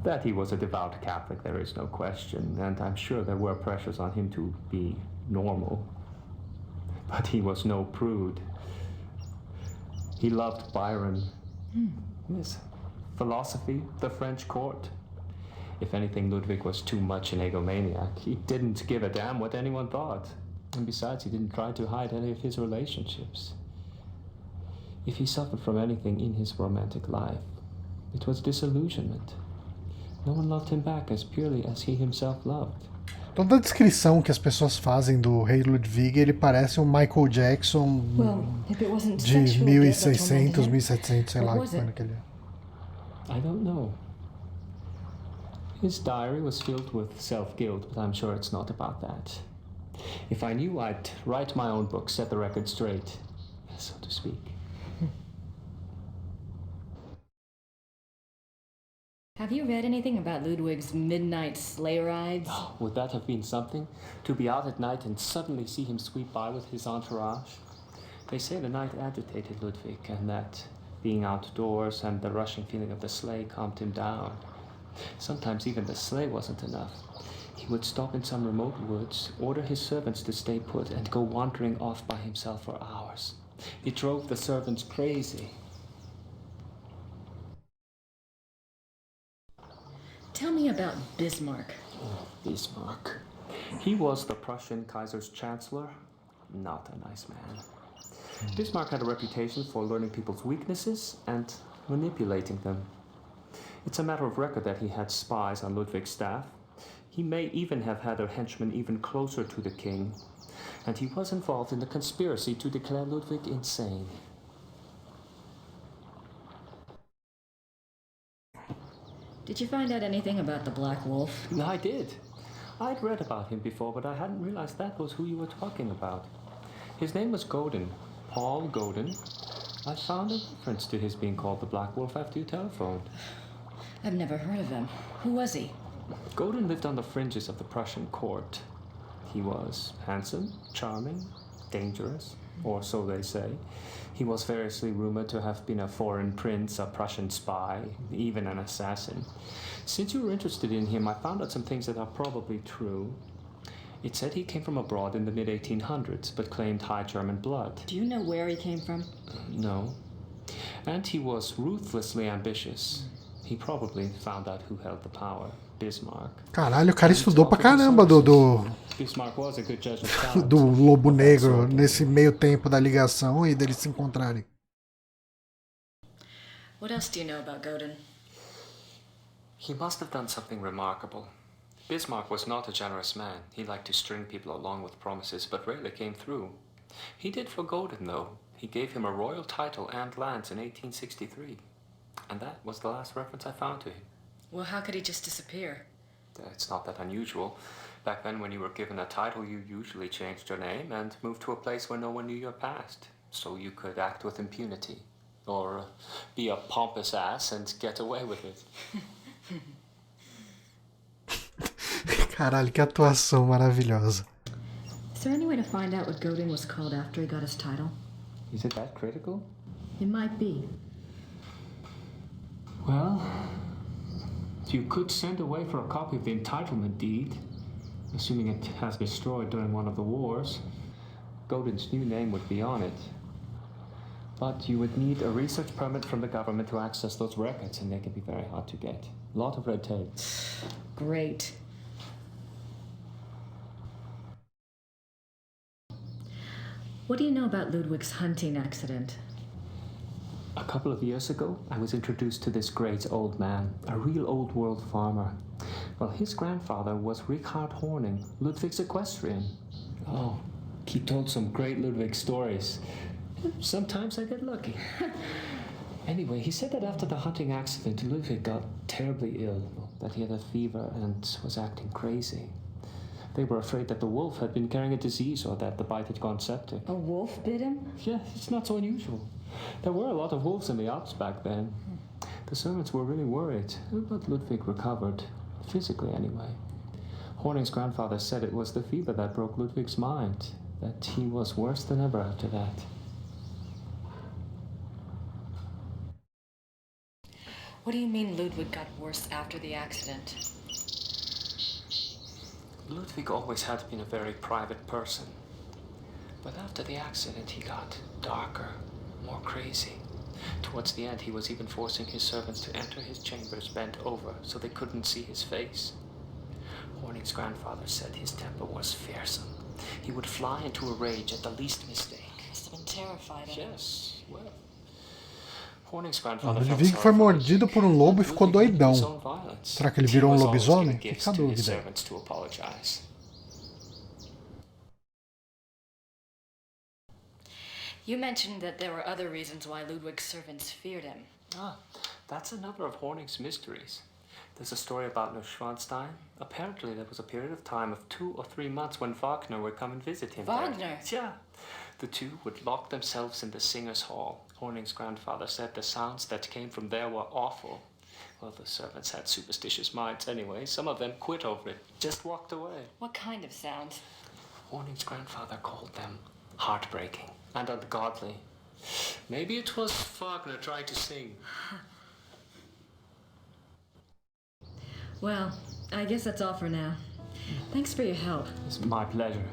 [SPEAKER 11] That he was a devout Catholic, there is no question, and I'm sure there were pressures on him to be normal. But he was no prude. He loved Byron. Yes, philosophy, the French court. If anything, Ludwig was too much an egomaniac. He didn't give a damn what anyone thought. And besides, he didn't try to hide any of his relationships. If he suffered from anything in his romantic life, it was disillusionment. No one loved him back as purely as he himself loved.
[SPEAKER 1] Toda a descrição que as pessoas fazem do rei Ludwig, ele parece um Michael Jackson de 1600, 1700, sei lá que ano que ele é.
[SPEAKER 11] I don't know. His diary was filled with self-guilt, but I'm sure it's not about that. If I knew, I'd write my own book, set the record straight, so to speak.
[SPEAKER 3] Have you read anything about Ludwig's midnight sleigh rides?
[SPEAKER 11] Oh, would that have been something? To be out at night and suddenly see him sweep by with his entourage? They say the night agitated Ludwig, and that being outdoors and the rushing feeling of the sleigh calmed him down. Sometimes even the sleigh wasn't enough. He would stop in some remote woods, order his servants to stay put, and go wandering off by himself for hours. It drove the servants crazy.
[SPEAKER 3] Tell me about Bismarck.
[SPEAKER 11] Oh, Bismarck. He was the Prussian Kaiser's chancellor. Not a nice man. Bismarck had a reputation for learning people's weaknesses and manipulating them. It's a matter of record that he had spies on Ludwig's staff. He may even have had a henchman even closer to the king. And he was involved in the conspiracy to declare Ludwig insane.
[SPEAKER 3] Did you find out anything about the Black Wolf?
[SPEAKER 11] I did. I'd read about him before, but I hadn't realized that was who you were talking about. His name was Godin, Paul Godin. I found a reference to his being called the Black Wolf after you telephoned.
[SPEAKER 3] I've never heard of him. Who was he?
[SPEAKER 11] Godin lived on the fringes of the Prussian court. He was handsome, charming, dangerous, or so they say. He was variously rumored to have been a foreign prince, a Prussian spy, even an assassin. Since you were interested in him, I found out some things that are probably true. It said he came from abroad in the mid-1800s, but claimed High German blood.
[SPEAKER 3] Do you know where he came from?
[SPEAKER 11] No. And he was ruthlessly ambitious. He probably found out who held the power. Bismarck.
[SPEAKER 1] Caralho, o cara estudou pra caramba
[SPEAKER 11] Bismarck was a good judge of
[SPEAKER 1] do Lobo Negro nesse meio tempo da ligação e deles se encontrarem.
[SPEAKER 8] What else do you know about Godin?
[SPEAKER 11] He must have done something remarkable. Bismarck was not a generous man. He liked to string people along with promises, but rarely came through. He did for Godin, though. He gave him a royal title and lands in 1863. And that was the last reference I found to him.
[SPEAKER 8] Well, how could he just disappear?
[SPEAKER 11] It's not that unusual. Back then, when you were given a title, you usually changed your name and moved to a place where no one knew your past. so you could act with impunity. Or be a pompous ass and get away with it.
[SPEAKER 1] Caralho, que atuação maravilhosa.
[SPEAKER 3] Is there any way to find out what Godin was called after he got his title?
[SPEAKER 11] Is it that critical?
[SPEAKER 3] It might be.
[SPEAKER 11] Well, you could send away for a copy of the entitlement deed, assuming it has been destroyed during one of the wars. Godin's new name would be on it. But you would need a research permit from the government to access those records, and they can be very hard to get. A lot of red tape.
[SPEAKER 3] Great. What do you know about Ludwig's hunting accident?
[SPEAKER 11] A couple of years ago, I was introduced to this great old man, a real old world farmer. Well, his grandfather was Richard Horning, Ludwig's equestrian. Oh, he told some great Ludwig stories. Sometimes I get lucky. Anyway, he said that after the hunting accident, Ludwig got terribly ill, that he had a fever and was acting crazy. They were afraid that the wolf had been carrying a disease or that the bite had gone septic.
[SPEAKER 3] A wolf bit him?
[SPEAKER 11] Yeah, it's not so unusual. There were a lot of wolves in the Alps back then. The servants were really worried, but Ludwig recovered, physically anyway. Horning's grandfather said it was the fever that broke Ludwig's mind, that he was worse than ever after that.
[SPEAKER 8] What do you mean Ludwig got worse after the accident?
[SPEAKER 11] Ludwig always had been a very private person. But after the accident, he got darker, more crazy. Towards the end, he was even forcing his servants to enter his chambers bent over so they couldn't see his face. Horning's grandfather said his temper was fearsome. He would fly into a rage at the least mistake.
[SPEAKER 8] Must have been terrified of him.
[SPEAKER 11] Yes, well...
[SPEAKER 1] Ludwig foi mordido por um lobo e ficou doidão. Será que ele virou um lobisomem? Fica a dúvida aí.
[SPEAKER 8] You mentioned that there were other reasons why Ludwig's servants feared him.
[SPEAKER 11] Ah, that's another of Horning's mysteries. There's a story about Neuschwanstein. Apparently there was a period of time of 2 or 3 months when Wagner would come and visit him.
[SPEAKER 8] Wagner?
[SPEAKER 11] There. Yeah. The two would lock themselves in the singers' hall. Horning's grandfather said the sounds that came from there were awful. Well, the servants had superstitious minds anyway. Some of them quit over it, just walked away.
[SPEAKER 8] What kind of sounds?
[SPEAKER 11] Horning's grandfather called them heartbreaking and ungodly. Maybe it was Wagner trying to sing.
[SPEAKER 3] Well, I guess that's all for now. Thanks for your help.
[SPEAKER 11] It's my pleasure.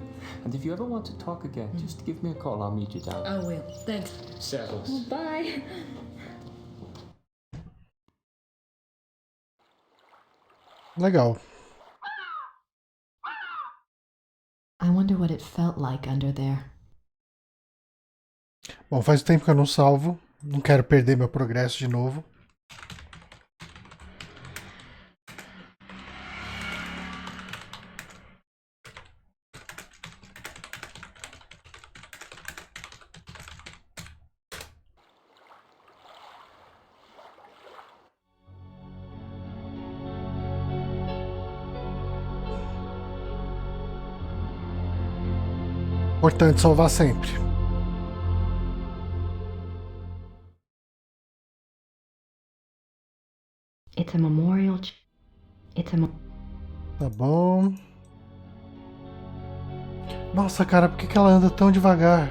[SPEAKER 11] And if you ever want to talk again, just give me a call. I'll meet you down.
[SPEAKER 3] I will. Thanks.
[SPEAKER 11] Servus.
[SPEAKER 3] Bye.
[SPEAKER 1] Legal.
[SPEAKER 3] I wonder what it felt like under there.
[SPEAKER 1] Bom, faz tempo que eu não salvo. Não quero perder meu progresso de novo. Importante salvar sempre.
[SPEAKER 3] It's a memorial.
[SPEAKER 1] Tá bom. Nossa, cara, por que ela anda tão devagar?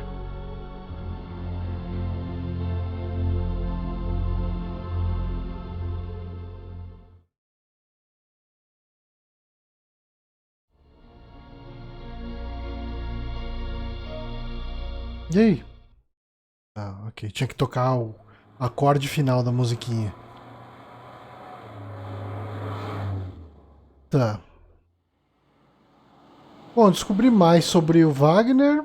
[SPEAKER 1] E aí? Ah, ok. Tinha que tocar o acorde final da musiquinha. Tá. Bom, descobri mais sobre o Wagner.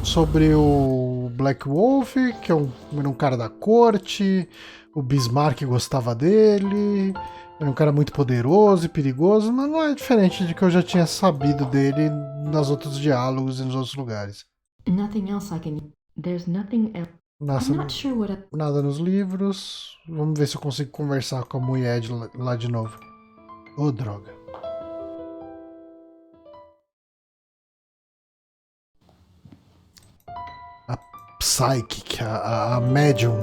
[SPEAKER 1] Sobre o Black Wolf, que era um cara da corte. O Bismarck gostava dele. Era um cara muito poderoso e perigoso, mas não é diferente de que eu já tinha sabido dele nos outros diálogos e nos outros lugares.
[SPEAKER 3] Nothing else I can. There's nothing else.
[SPEAKER 1] Nossa,
[SPEAKER 3] I'm not sure what
[SPEAKER 1] nada nos livros. Vamos ver se eu consigo conversar com a mulher lá de novo. Ô, droga. A psychic, a médium.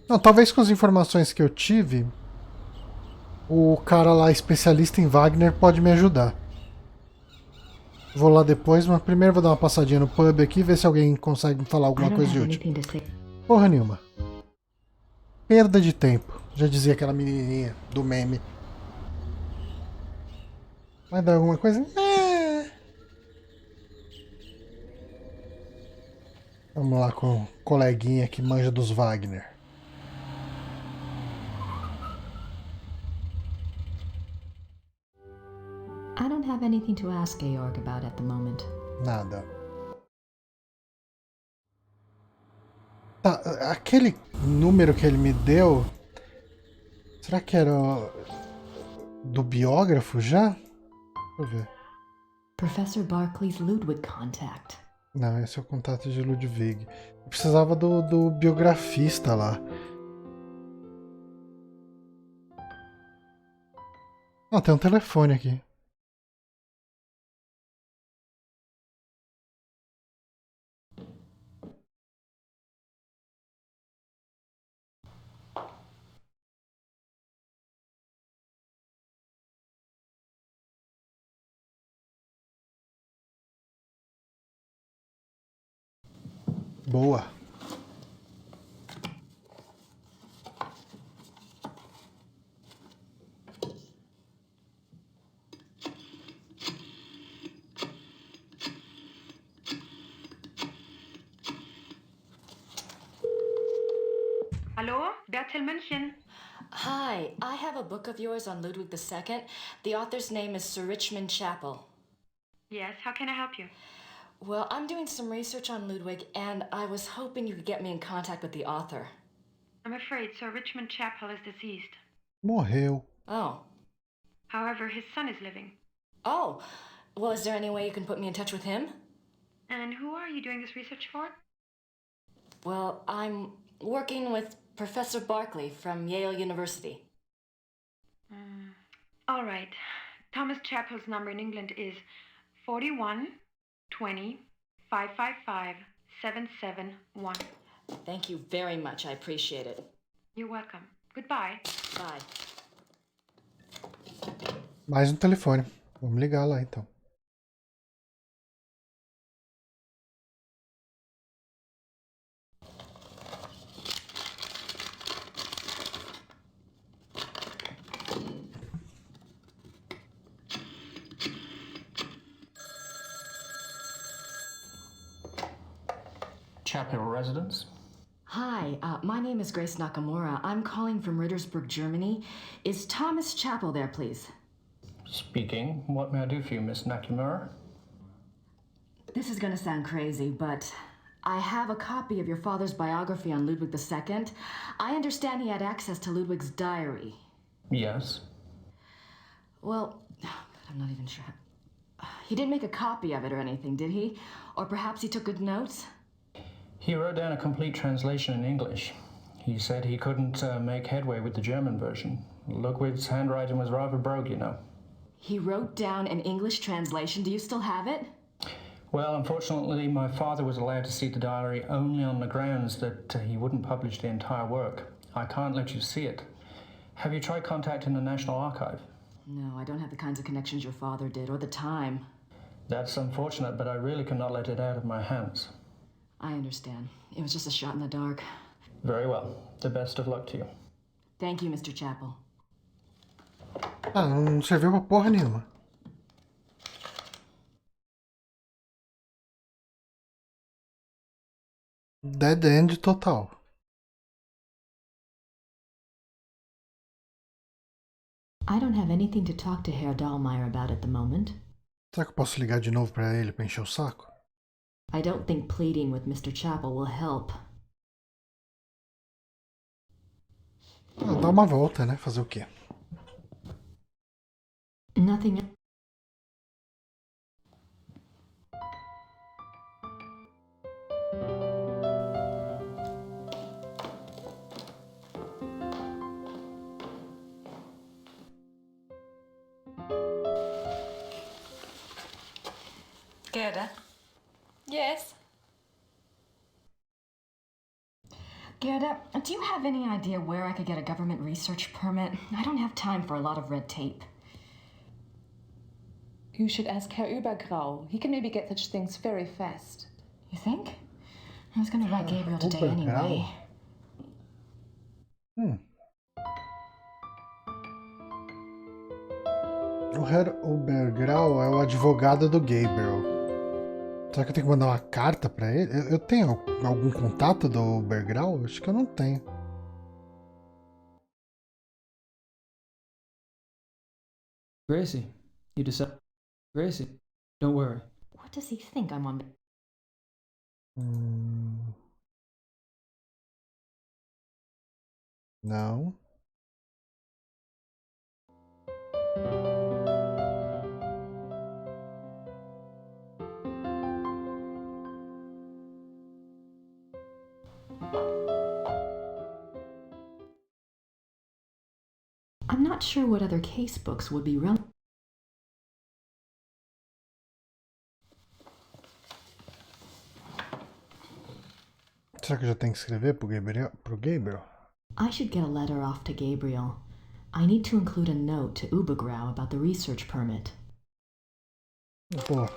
[SPEAKER 1] Não, talvez com as informações que eu tive, o cara lá especialista em Wagner pode me ajudar. Vou lá depois, mas primeiro vou dar uma passadinha no pub aqui e ver se alguém consegue me falar alguma coisa de útil. Porra nenhuma. Perda de tempo, já dizia aquela menininha do meme. Vai dar alguma coisa? Vamos lá com o coleguinha que manja dos Wagner.
[SPEAKER 3] I don't have anything to ask Georg about at the moment.
[SPEAKER 1] Nada. Tá, aquele número que ele me deu, será que era do biógrafo já? Deixa eu ver.
[SPEAKER 3] Professor Barclay's Ludwig contact.
[SPEAKER 1] Não, esse é o contato de Ludwig. Eu precisava do biografista lá. Ah, tem um telefone aqui. Boa.
[SPEAKER 2] Hallo, Bertel München.
[SPEAKER 8] Hi, I have a book of yours on Ludwig II. The author's name is Sir Richmond Chapel.
[SPEAKER 2] Yes, how can I help you?
[SPEAKER 8] Well, I'm doing some research on Ludwig, and I was hoping you could get me in contact with the author.
[SPEAKER 2] I'm afraid Sir Richmond Chapel is deceased.
[SPEAKER 1] Morreu.
[SPEAKER 8] Oh.
[SPEAKER 2] However, his son is living.
[SPEAKER 8] Oh. Well, is there any way you can put me in touch with him?
[SPEAKER 2] And who are you doing this research for?
[SPEAKER 8] Well, I'm working with Professor Barclay from Yale University.
[SPEAKER 2] All right. Thomas Chapel's number in England is 41 20 555 771.
[SPEAKER 8] Thank you very much. I appreciate it.
[SPEAKER 2] You're welcome. Goodbye.
[SPEAKER 8] Bye.
[SPEAKER 1] Mais um telefone. Vamos ligar lá então.
[SPEAKER 11] Chapel residence?
[SPEAKER 8] Hi, my name is Grace Nakamura. I'm calling from Rittersburg, Germany. Is Thomas Chapel there, please?
[SPEAKER 11] Speaking. What may I do for you, Miss Nakamura?
[SPEAKER 8] This is gonna sound crazy, but I have a copy of your father's biography on Ludwig II. I understand he had access to Ludwig's diary.
[SPEAKER 11] Yes.
[SPEAKER 8] Well, I'm not even sure. He didn't make a copy of it or anything, did he? Or perhaps he took good notes?
[SPEAKER 11] He wrote down a complete translation in English. He said he couldn't make headway with the German version. Ludwig's handwriting was rather brogue, you know.
[SPEAKER 8] He wrote down an English translation. Do you still have it?
[SPEAKER 11] Well, unfortunately, my father was allowed to see the diary only on the grounds that he wouldn't publish the entire work. I can't let you see it. Have you tried contacting the National Archive?
[SPEAKER 8] No, I don't have the kinds of connections your father did, or the time.
[SPEAKER 11] That's unfortunate, but I really cannot let it out of my hands.
[SPEAKER 8] I understand. It was just a shot in the dark.
[SPEAKER 11] Very well. The best of luck to you.
[SPEAKER 8] Thank you, Mr. Chapel.
[SPEAKER 1] Ah, não serviu pra porra nenhuma. Dead end total.
[SPEAKER 3] I don't have anything to talk to Herr Dahlmeier about at the moment.
[SPEAKER 1] Será que eu posso ligar de novo pra ele pra encher o saco?
[SPEAKER 3] I don't think pleading with Mr. Chapel will help.
[SPEAKER 1] Ah, dá uma volta, né? Fazer o quê?
[SPEAKER 3] Nothing.
[SPEAKER 8] Gerda?
[SPEAKER 4] Yes?
[SPEAKER 8] Gerda, do you have any idea where I could get a government research permit? I don't have time for a lot of red tape.
[SPEAKER 4] You should ask Herr Übergrau. He can maybe get such things very fast.
[SPEAKER 8] You think? I was gonna write Gabriel today anyway.
[SPEAKER 1] O Herr Obergrau é o advogado do Gabriel. Será que eu tenho que mandar uma carta pra ele? Eu tenho algum contato do Obergrau? Acho que eu não tenho.
[SPEAKER 12] Gracie, you decide. Gracie, don't worry.
[SPEAKER 8] What does he think I'm on?
[SPEAKER 1] Não.
[SPEAKER 3] I'm not sure what other case books would be relevant.
[SPEAKER 1] Será que eu já tenho que escrever pro Gabriel?
[SPEAKER 3] I should get a letter off to Gabriel. I need to include a note to Übergrau about the research permit.
[SPEAKER 1] Pô.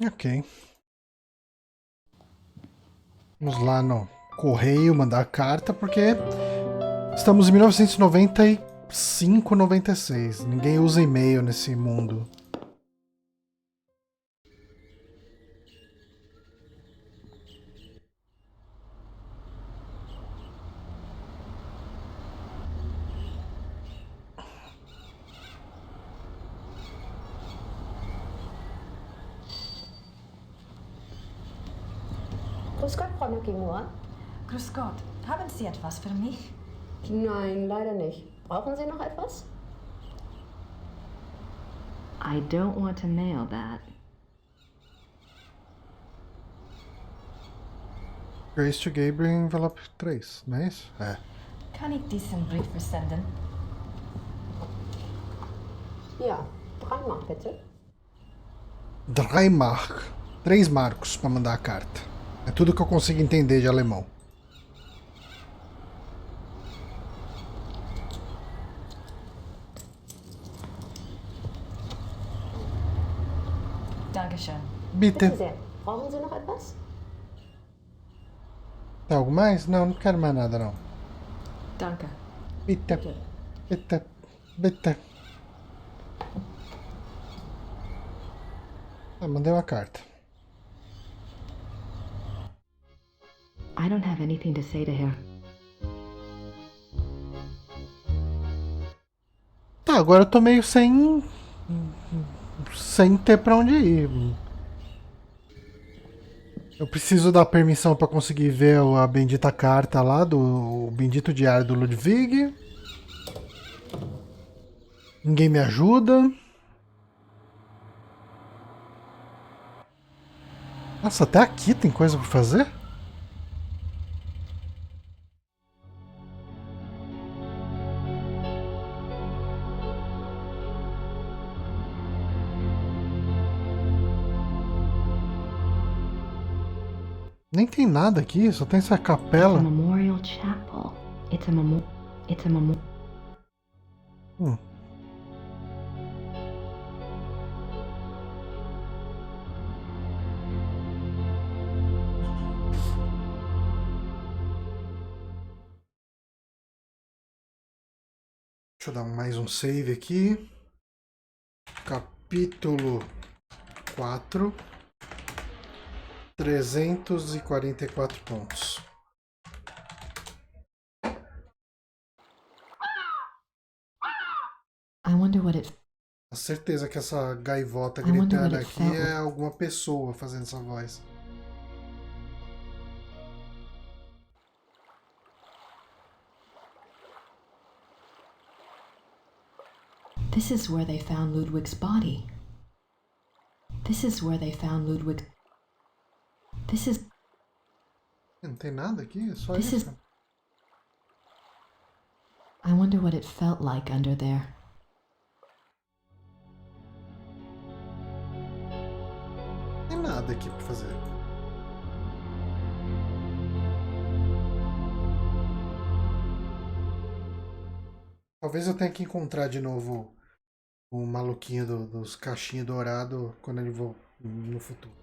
[SPEAKER 1] Ok. Vamos lá no correio mandar a carta, porque estamos em 1995, 96. Ninguém usa e-mail nesse mundo.
[SPEAKER 9] Grüß Gott, Frau Nakamura.
[SPEAKER 8] Grüß Gott. Haben Sie etwas für mich?
[SPEAKER 9] Nein, leider nicht. Brauchen Sie noch etwas?
[SPEAKER 3] I don't want to mail that.
[SPEAKER 1] Grace to Gabriel envelope 3, não é isso? É.
[SPEAKER 8] Kann ich diesen Brief versenden?
[SPEAKER 9] Ja, 3 Mark bitte.
[SPEAKER 1] 3 Mark. 3 marcos para mandar a carta. É tudo que eu consigo entender de alemão.
[SPEAKER 8] Dankeschön.
[SPEAKER 1] Bitte.
[SPEAKER 9] Bitte sehr. Brauchen Sie noch etwas?
[SPEAKER 1] Tem algo mais? Não, não quero mais nada não.
[SPEAKER 8] Danke.
[SPEAKER 1] Bitte. Bitte. Bitte. Ah, mandei uma carta.
[SPEAKER 3] I don't have anything to say to her.
[SPEAKER 1] Tá, agora eu tô meio sem ter pra onde ir. Eu preciso dar permissão pra conseguir ver a bendita carta lá do bendito diário do Ludwig. Ninguém me ajuda. Nossa, até aqui tem coisa pra fazer? Nem tem nada aqui, só tem essa capela.
[SPEAKER 3] It's a memorial chapel. It's a memorial.
[SPEAKER 1] Deixa eu dar mais um save aqui. Capítulo 4. 344 pontos.
[SPEAKER 3] wonder what it...
[SPEAKER 1] A certeza que essa gaivota
[SPEAKER 3] I wonder
[SPEAKER 1] gritando
[SPEAKER 3] what it
[SPEAKER 1] aqui
[SPEAKER 3] felt
[SPEAKER 1] é alguma pessoa fazendo essa voz.
[SPEAKER 3] This is where they found Ludwig's body. This is where they found Ludwig. This is...
[SPEAKER 1] Não tem nada aqui, é só
[SPEAKER 3] This
[SPEAKER 1] isso.
[SPEAKER 3] is... I wonder what it felt like under there.
[SPEAKER 1] Não tem nada aqui pra fazer. Talvez eu tenha que encontrar de novo o maluquinho dos cachinhos dourados quando ele for no futuro.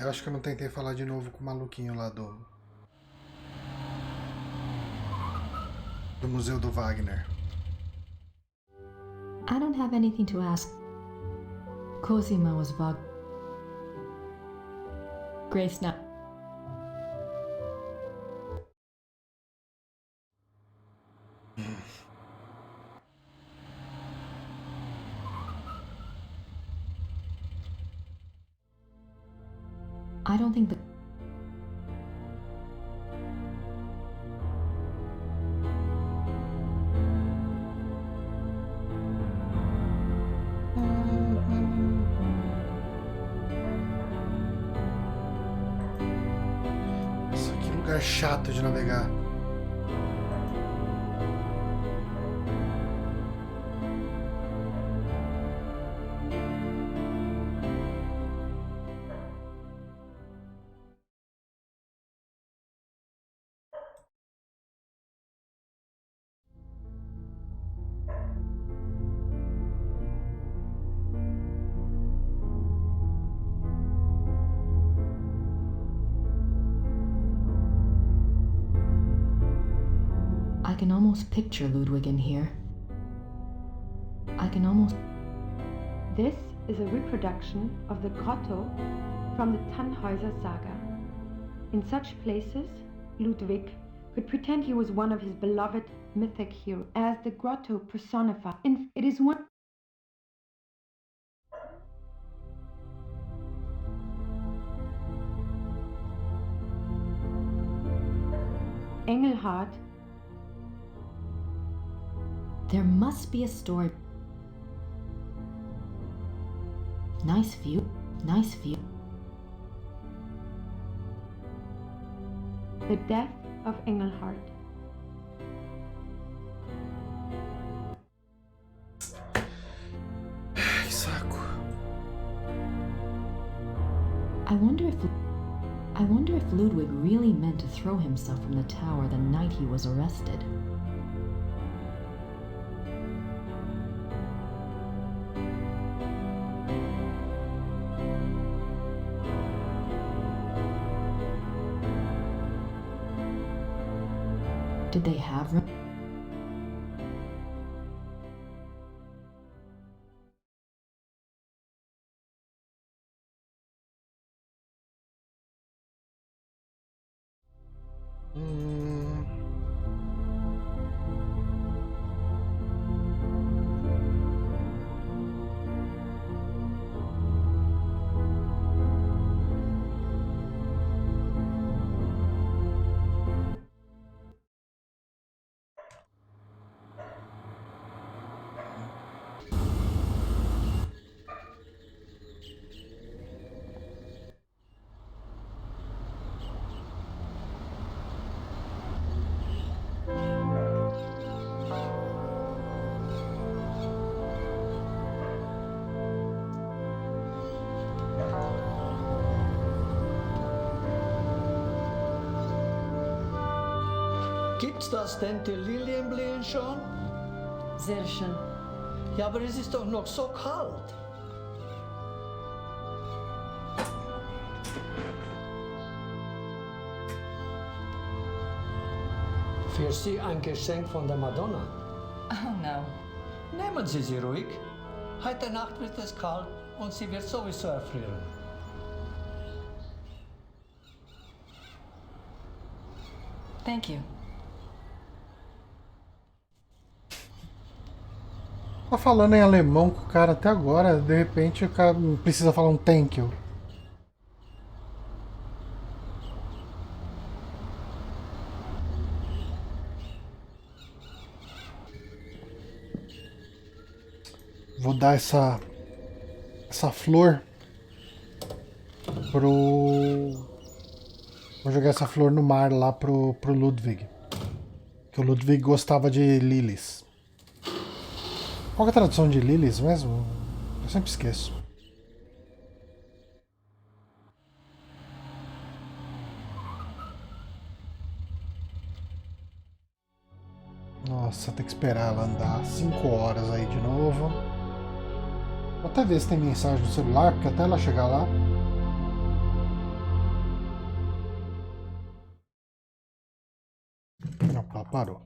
[SPEAKER 1] Acho que eu não tentei falar de novo com o maluquinho lá do Museu do Wagner.
[SPEAKER 3] I don't have anything to ask. Cosima was Grace not. I don't think that...
[SPEAKER 1] Isso aqui é um lugar chato de navegar.
[SPEAKER 3] I can almost picture Ludwig in here. I can almost...
[SPEAKER 2] This is a reproduction of the Grotto from the Tannhäuser saga. In such places, Ludwig could pretend he was one of his beloved mythic heroes, as the Grotto personifies. It is one... Engelhard.
[SPEAKER 3] There must be a story. Nice view. Nice view.
[SPEAKER 2] The death of Engelhard.
[SPEAKER 1] Ai, saco.
[SPEAKER 3] I wonder if Ludwig really meant to throw himself from the tower the night he was arrested. Did they have room?
[SPEAKER 13] Gibt's das denn die Lilienblumen schon?
[SPEAKER 8] Sehr schön.
[SPEAKER 13] Ja, aber es ist doch noch so kalt. Für Sie ein Geschenk von der Madonna.
[SPEAKER 8] Oh no.
[SPEAKER 13] Nehmen Sie sie ruhig. Heute Nacht wird es kalt und sie wird sowieso erfrieren.
[SPEAKER 8] Thank you.
[SPEAKER 1] Tá falando em alemão com o cara até agora, de repente o cara precisa falar um thank you. Vou dar essa flor pro... Vou jogar essa flor no mar lá pro Ludwig. Que o Ludwig gostava de lilies. Qual é a tradução de lilies mesmo? Eu sempre esqueço. Nossa, tem que esperar ela andar 5 horas aí de novo. Vou até ver se tem mensagem no celular, porque até ela chegar lá... Não, ela parou.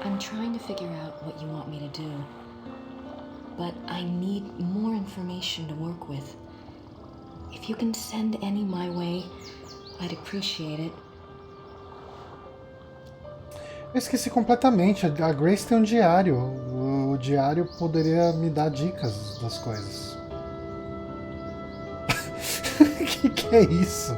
[SPEAKER 3] I'm trying to figure out what you want me to do, but I need more information to work with. If you can send any my way, I'd appreciate it.
[SPEAKER 1] Eu esqueci completamente, a Grace tem um diário. O diário poderia me dar dicas das coisas. Que é isso?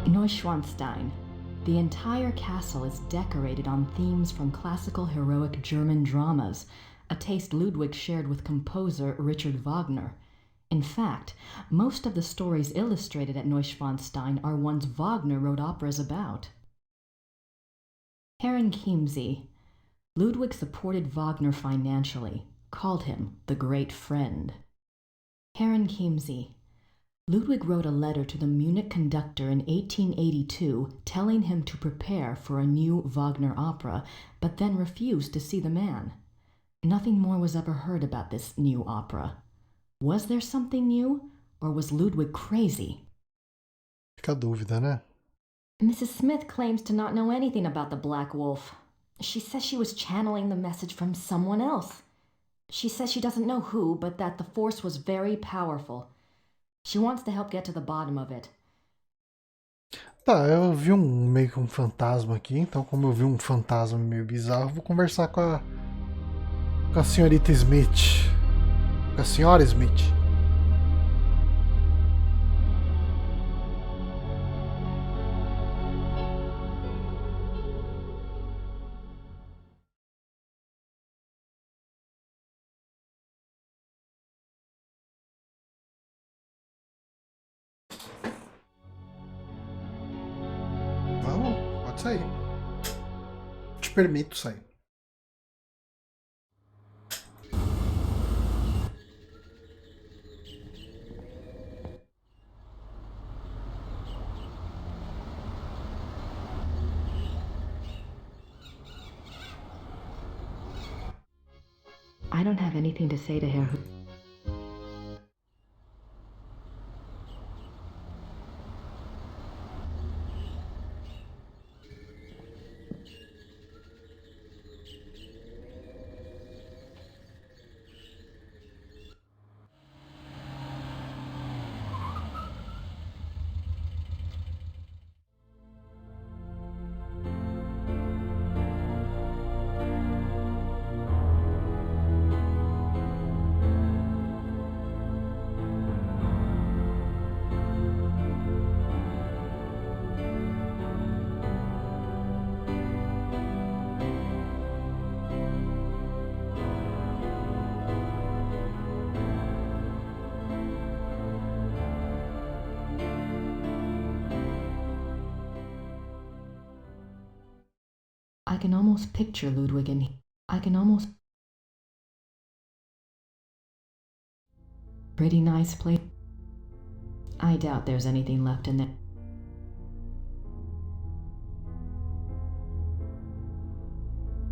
[SPEAKER 3] Neuschwanstein. The entire castle is decorated on themes from classical heroic German dramas, a taste Ludwig shared with composer Richard Wagner. In fact, most of the stories illustrated at Neuschwanstein are ones Wagner wrote operas about. Herren Chiemsee. Ludwig supported Wagner financially, called him the great friend. Herren Chiemsee. Ludwig wrote a letter to the Munich conductor in 1882 telling him to prepare for a new Wagner opera, but then refused to see the man. Nothing more was ever heard about this new opera. Was there something new, or was Ludwig crazy?
[SPEAKER 1] Fica a dúvida, né?
[SPEAKER 3] Mrs. Smith claims to not know anything about the Black Wolf. She says she was channeling the message from someone else. She says she doesn't know who, but that the force was very powerful. She wants to help get to the bottom of it.
[SPEAKER 1] Tá, eu vi meio que um fantasma aqui, então como eu vi um fantasma meio bizarro, vou conversar com a senhorita Smith. Com a senhora Smith. Vamos, pode sair. Te permito sair.
[SPEAKER 3] I don't have anything to say to her. can almost picture Ludwig in here. I can almost... Pretty nice place. I doubt there's anything left in there.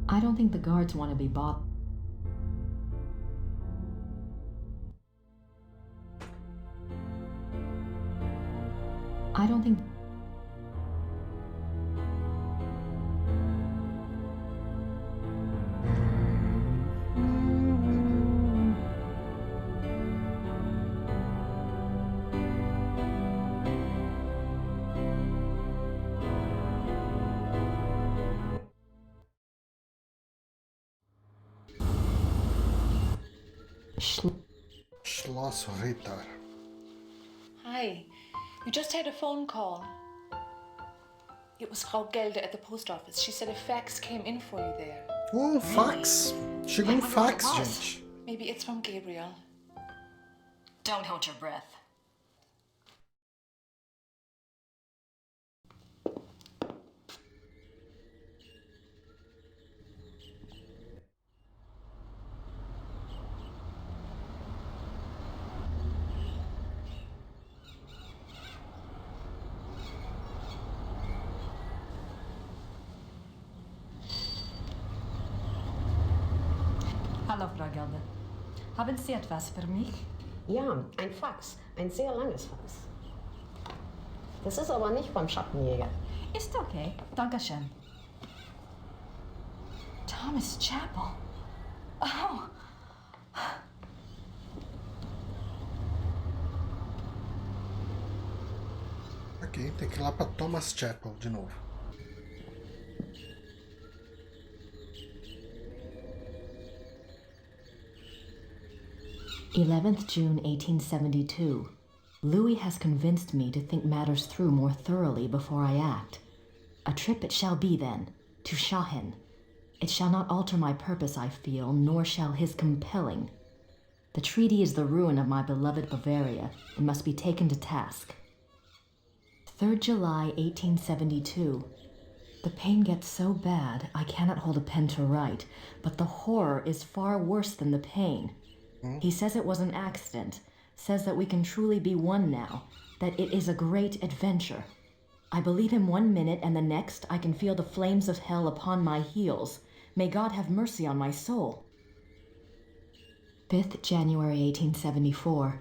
[SPEAKER 3] I don't think the guards want to be bothered. I don't think...
[SPEAKER 1] Schloss Ritter.
[SPEAKER 4] Hi. You just had a phone call. It was Frau Gelder at the post office. She said a fax came in for you there.
[SPEAKER 1] Oh, fax. Chegou um fax, gente.
[SPEAKER 4] Maybe it's from Gabriel.
[SPEAKER 8] Don't hold your breath.
[SPEAKER 14] Hallo, Frau Gelder. Haben Sie etwas für mich?
[SPEAKER 9] Ja, ein Fax. Ein sehr langes Fax. Das ist aber nicht vom Schattenjäger.
[SPEAKER 14] Ist okay. Dankeschön. Thomas Chapel. Oh.
[SPEAKER 1] Ok, tem que ir lá pra Thomas Chapel de novo.
[SPEAKER 3] 11th June 1872. Louis has convinced me to think matters through more thoroughly before I act. A trip it shall be then, to Schahen. It shall not alter my purpose, I feel, nor shall his compelling. The treaty is the ruin of my beloved Bavaria, and must be taken to task. 3rd July 1872. The pain gets so bad I cannot hold a pen to write, but the horror is far worse than the pain. He says it was an accident, says that we can truly be one now, that it is a great adventure. I believe him 1 minute, and the next I can feel the flames of hell upon my heels. May God have mercy on my soul. 5th January 1874.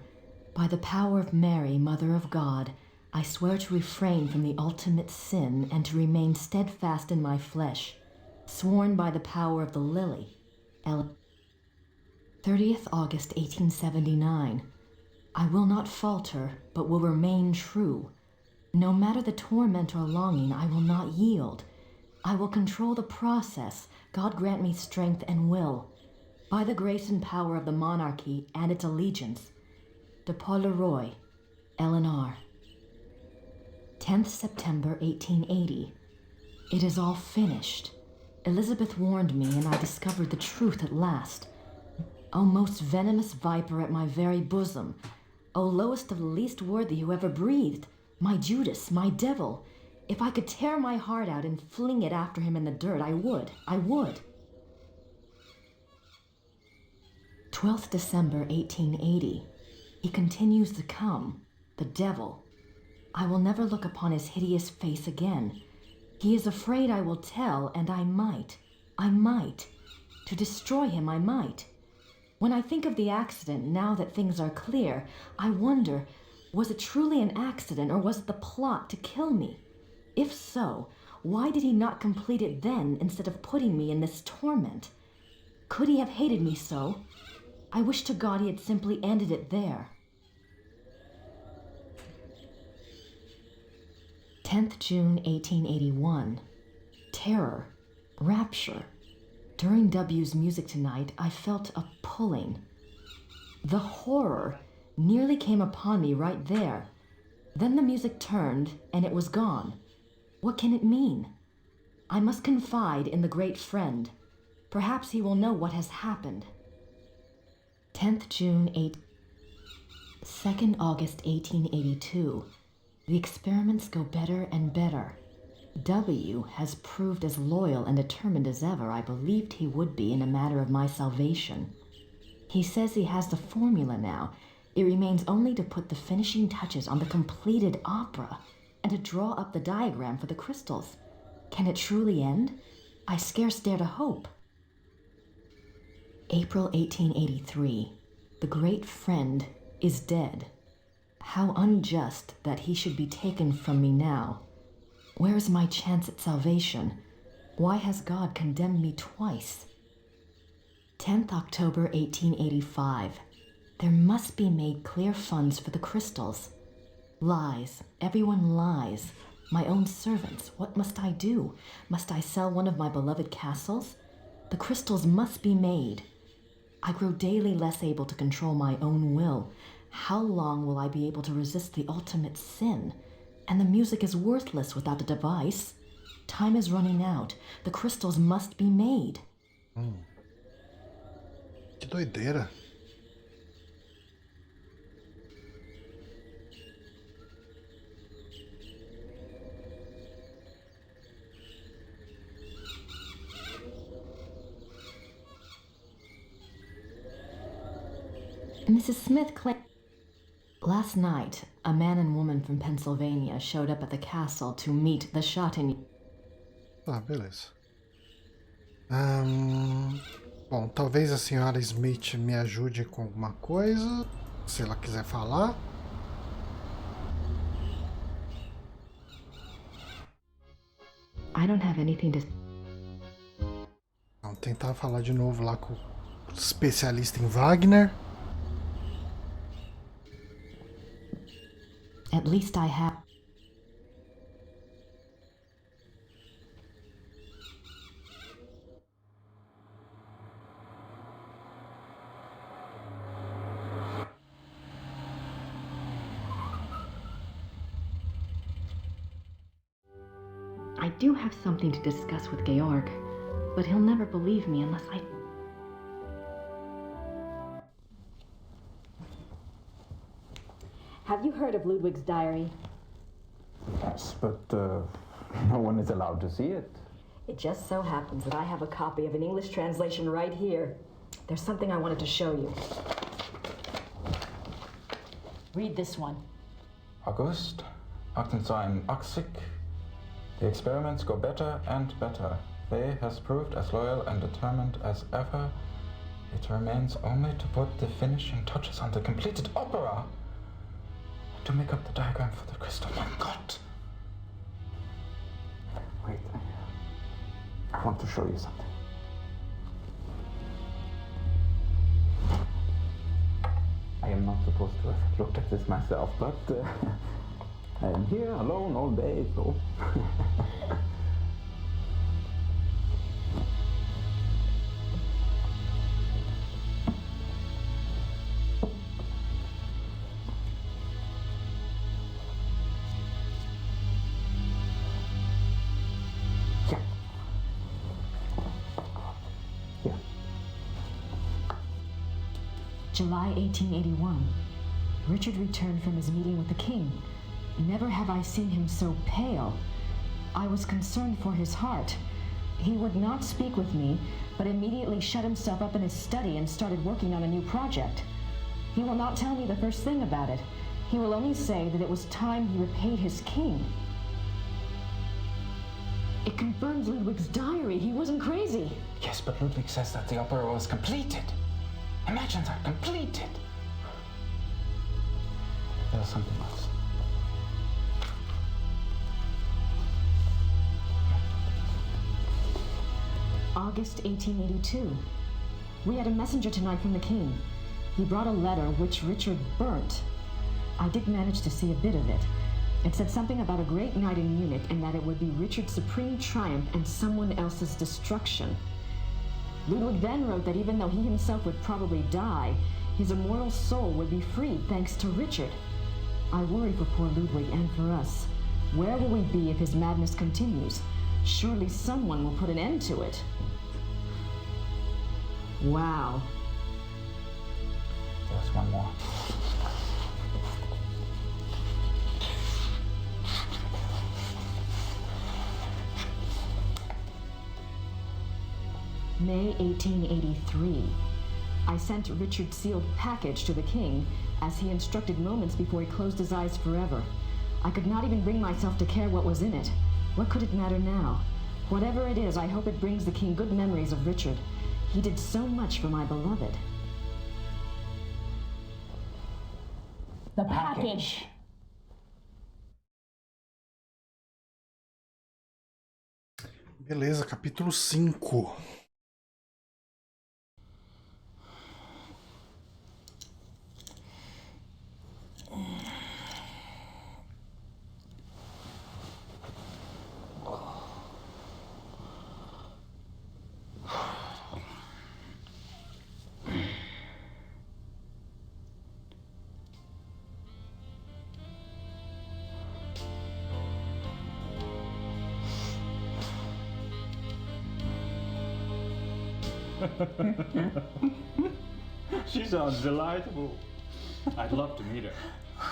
[SPEAKER 3] By the power of Mary, Mother of God, I swear to refrain from the ultimate sin and to remain steadfast in my flesh, sworn by the power of the lily. 30th August 1879. I will not falter, but will remain true. No matter the torment or longing, I will not yield. I will control the process. God grant me strength and will. By the grace and power of the monarchy and its allegiance. De Paul Leroy, L&R. 10th September 1880. It is all finished. Elizabeth warned me, and I discovered the truth at last. O most venomous viper at my very bosom, O lowest of the least worthy who ever breathed, my Judas, my devil, if I could tear my heart out and fling it after him in the dirt, I would. 12th December 1880. He continues to come, the devil. I will never look upon his hideous face again. He is afraid I will tell, and I might. To destroy him, I might. When I think of the accident, now that things are clear, I wonder, was it truly an accident, or was it the plot to kill me? If so, why did he not complete it then, instead of putting me in this torment? Could he have hated me so? I wish to God he had simply ended it there. 10th June 1881. Terror. Rapture. During W's music tonight, I felt a pulling. The horror nearly came upon me right there. Then the music turned, and it was gone. What can it mean? I must confide in the great friend. Perhaps he will know what has happened. 10th June 2nd August 1882. The experiments go better and better. W has proved as loyal and determined as ever I believed he would be in a matter of my salvation. He says he has the formula now. It remains only to put the finishing touches on the completed opera and to draw up the diagram for the crystals. Can it truly end? I scarce dare to hope. April 1883. The great friend is dead. How unjust that he should be taken from me now. Where is my chance at salvation? Why has God condemned me twice? 10th October 1885. There must be made clear funds for the crystals. Lies. Everyone lies. My own servants. What must I do? Must I sell one of my beloved castles? The crystals must be made. I grow daily less able to control my own will. How long will I be able to resist the ultimate sin? And the music is worthless without a device. Time is running out. The crystals must be made.
[SPEAKER 1] Que doideira.
[SPEAKER 3] Mrs. Smith claimed... Last night, a man and woman from Pennsylvania showed up at the castle to meet the Chatigny.
[SPEAKER 1] Ah, beleza. Bom, talvez a senhora Smith me ajude com alguma coisa, se ela quiser falar.
[SPEAKER 3] I don't have anything to...
[SPEAKER 1] Vamos tentar falar de novo lá com o especialista em Wagner.
[SPEAKER 3] At least I have... I do have something to discuss with Georg, but he'll never believe me unless I...
[SPEAKER 8] Have you heard of Ludwig's diary?
[SPEAKER 7] Yes, but no one is allowed to see it.
[SPEAKER 8] It just so happens that I have a copy of an English translation right here. There's something I wanted to show you. Read this one.
[SPEAKER 7] August 1886. The experiments go better and better. Faye has proved as loyal and determined as ever. It remains only to put the finishing touches on the completed opera. To make up the diagram for the crystal. My God! Wait, I want to show you something. I am not supposed to have looked at this myself, but I am here alone all day, so...
[SPEAKER 8] July 1881. Richard returned from his meeting with the king. Never have I seen him so pale. I was concerned for his heart. He would not speak with me, but immediately shut himself up in his study and started working on a new project. He will not tell me the first thing about it. He will only say that it was time he repaid his king. It confirms Ludwig's diary. He wasn't crazy.
[SPEAKER 7] Yes, but Ludwig says that the opera was completed. Imagine that, completed. There's something else.
[SPEAKER 8] August 1882. We had a messenger tonight from the king. He brought a letter which Richard burnt. I did manage to see a bit of it. It said something about a great night in Munich and that it would be Richard's supreme triumph and someone else's destruction. Ludwig then wrote that even though he himself would probably die, his immortal soul would be freed thanks to Richard. I worry for poor Ludwig and for us. Where will we be if his madness continues? Surely someone will put an end to it. Wow.
[SPEAKER 7] There's one more.
[SPEAKER 8] May 1883. I sent Richard's sealed package to the king, as he instructed moments before he closed his eyes forever. I could not even bring myself to care what was in it. What could it matter now? Whatever it is, I hope it brings the king good memories of Richard. He did so much for my beloved.
[SPEAKER 6] The package.
[SPEAKER 1] Beleza, capítulo 5.
[SPEAKER 11] She sounds delightful. I'd love to meet her.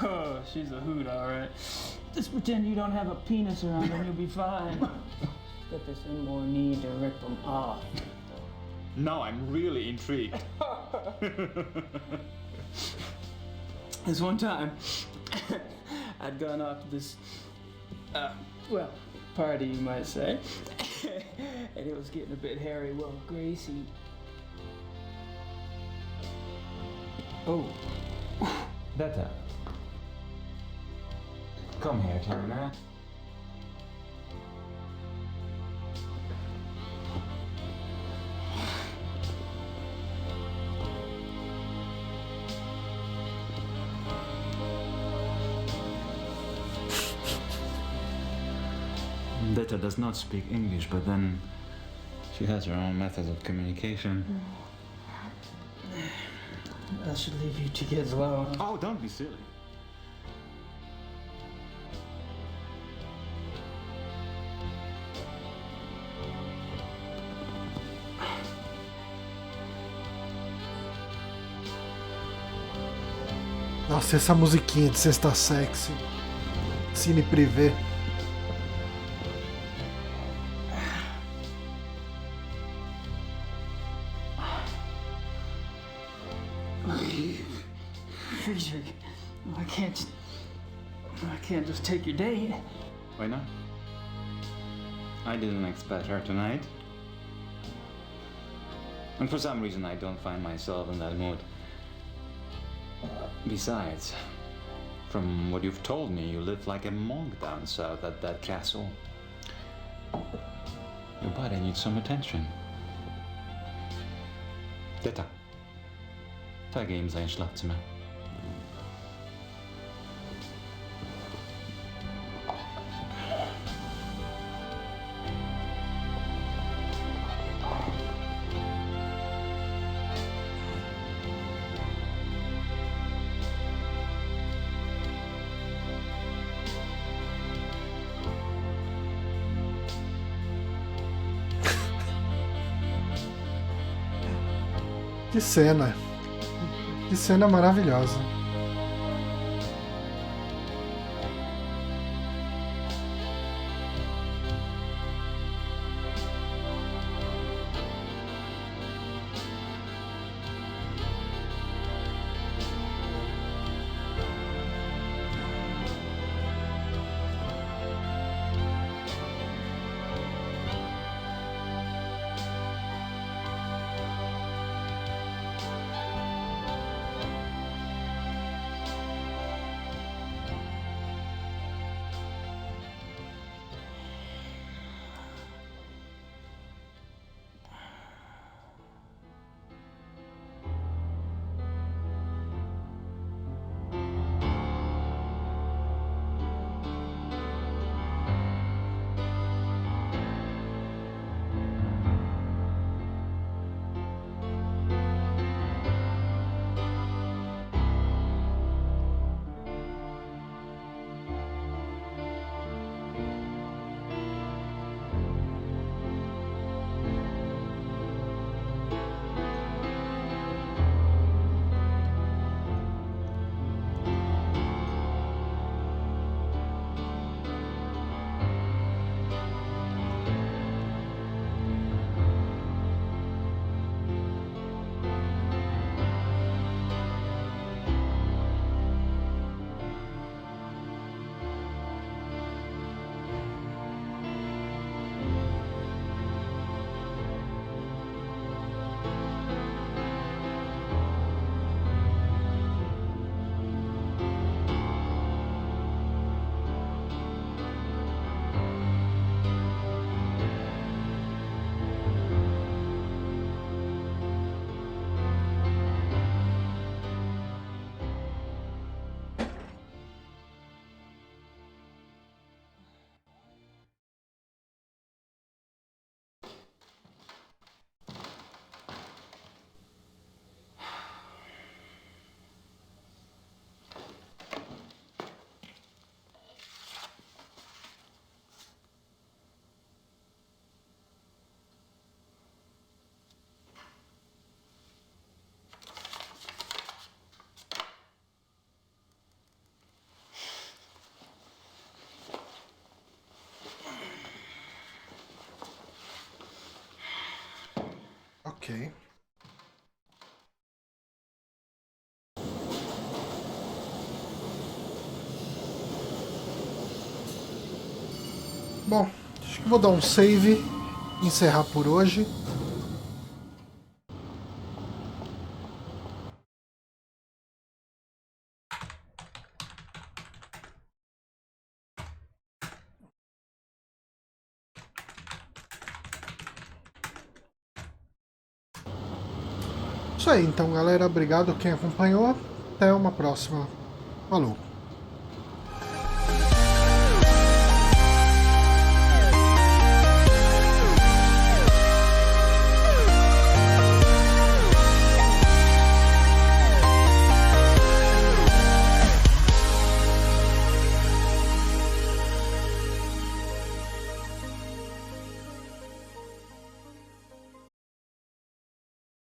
[SPEAKER 12] Oh, she's a hoot, all right. Just pretend you don't have a penis around and you'll be fine. But there's no more need to rip them off.
[SPEAKER 11] Now I'm really intrigued.
[SPEAKER 12] This one time, I'd gone off to this, party, you might say. And it was getting a bit hairy. Well, Gracie...
[SPEAKER 7] Oh, Detta. Come here, Clara. Detta does not speak English, but then she has her own methods of communication.
[SPEAKER 12] I should leave you two kids alone.
[SPEAKER 7] Oh, don't be silly.
[SPEAKER 1] Nossa, essa musiquinha de Sexta Sexy. Cine privê.
[SPEAKER 12] Friedrich, I can't just take your date.
[SPEAKER 7] Why not? I didn't expect her tonight. And for some reason I don't find myself in that mood. Besides, from what you've told me, you live like a monk down south at that castle. Your body needs some attention. Detta. Tag in sein Schlafzimmer.
[SPEAKER 1] Que cena! Que cena maravilhosa! Ok. Bom, acho que vou dar um save e encerrar por hoje. Isso aí, então, galera. Obrigado quem acompanhou. Até uma próxima. Falou.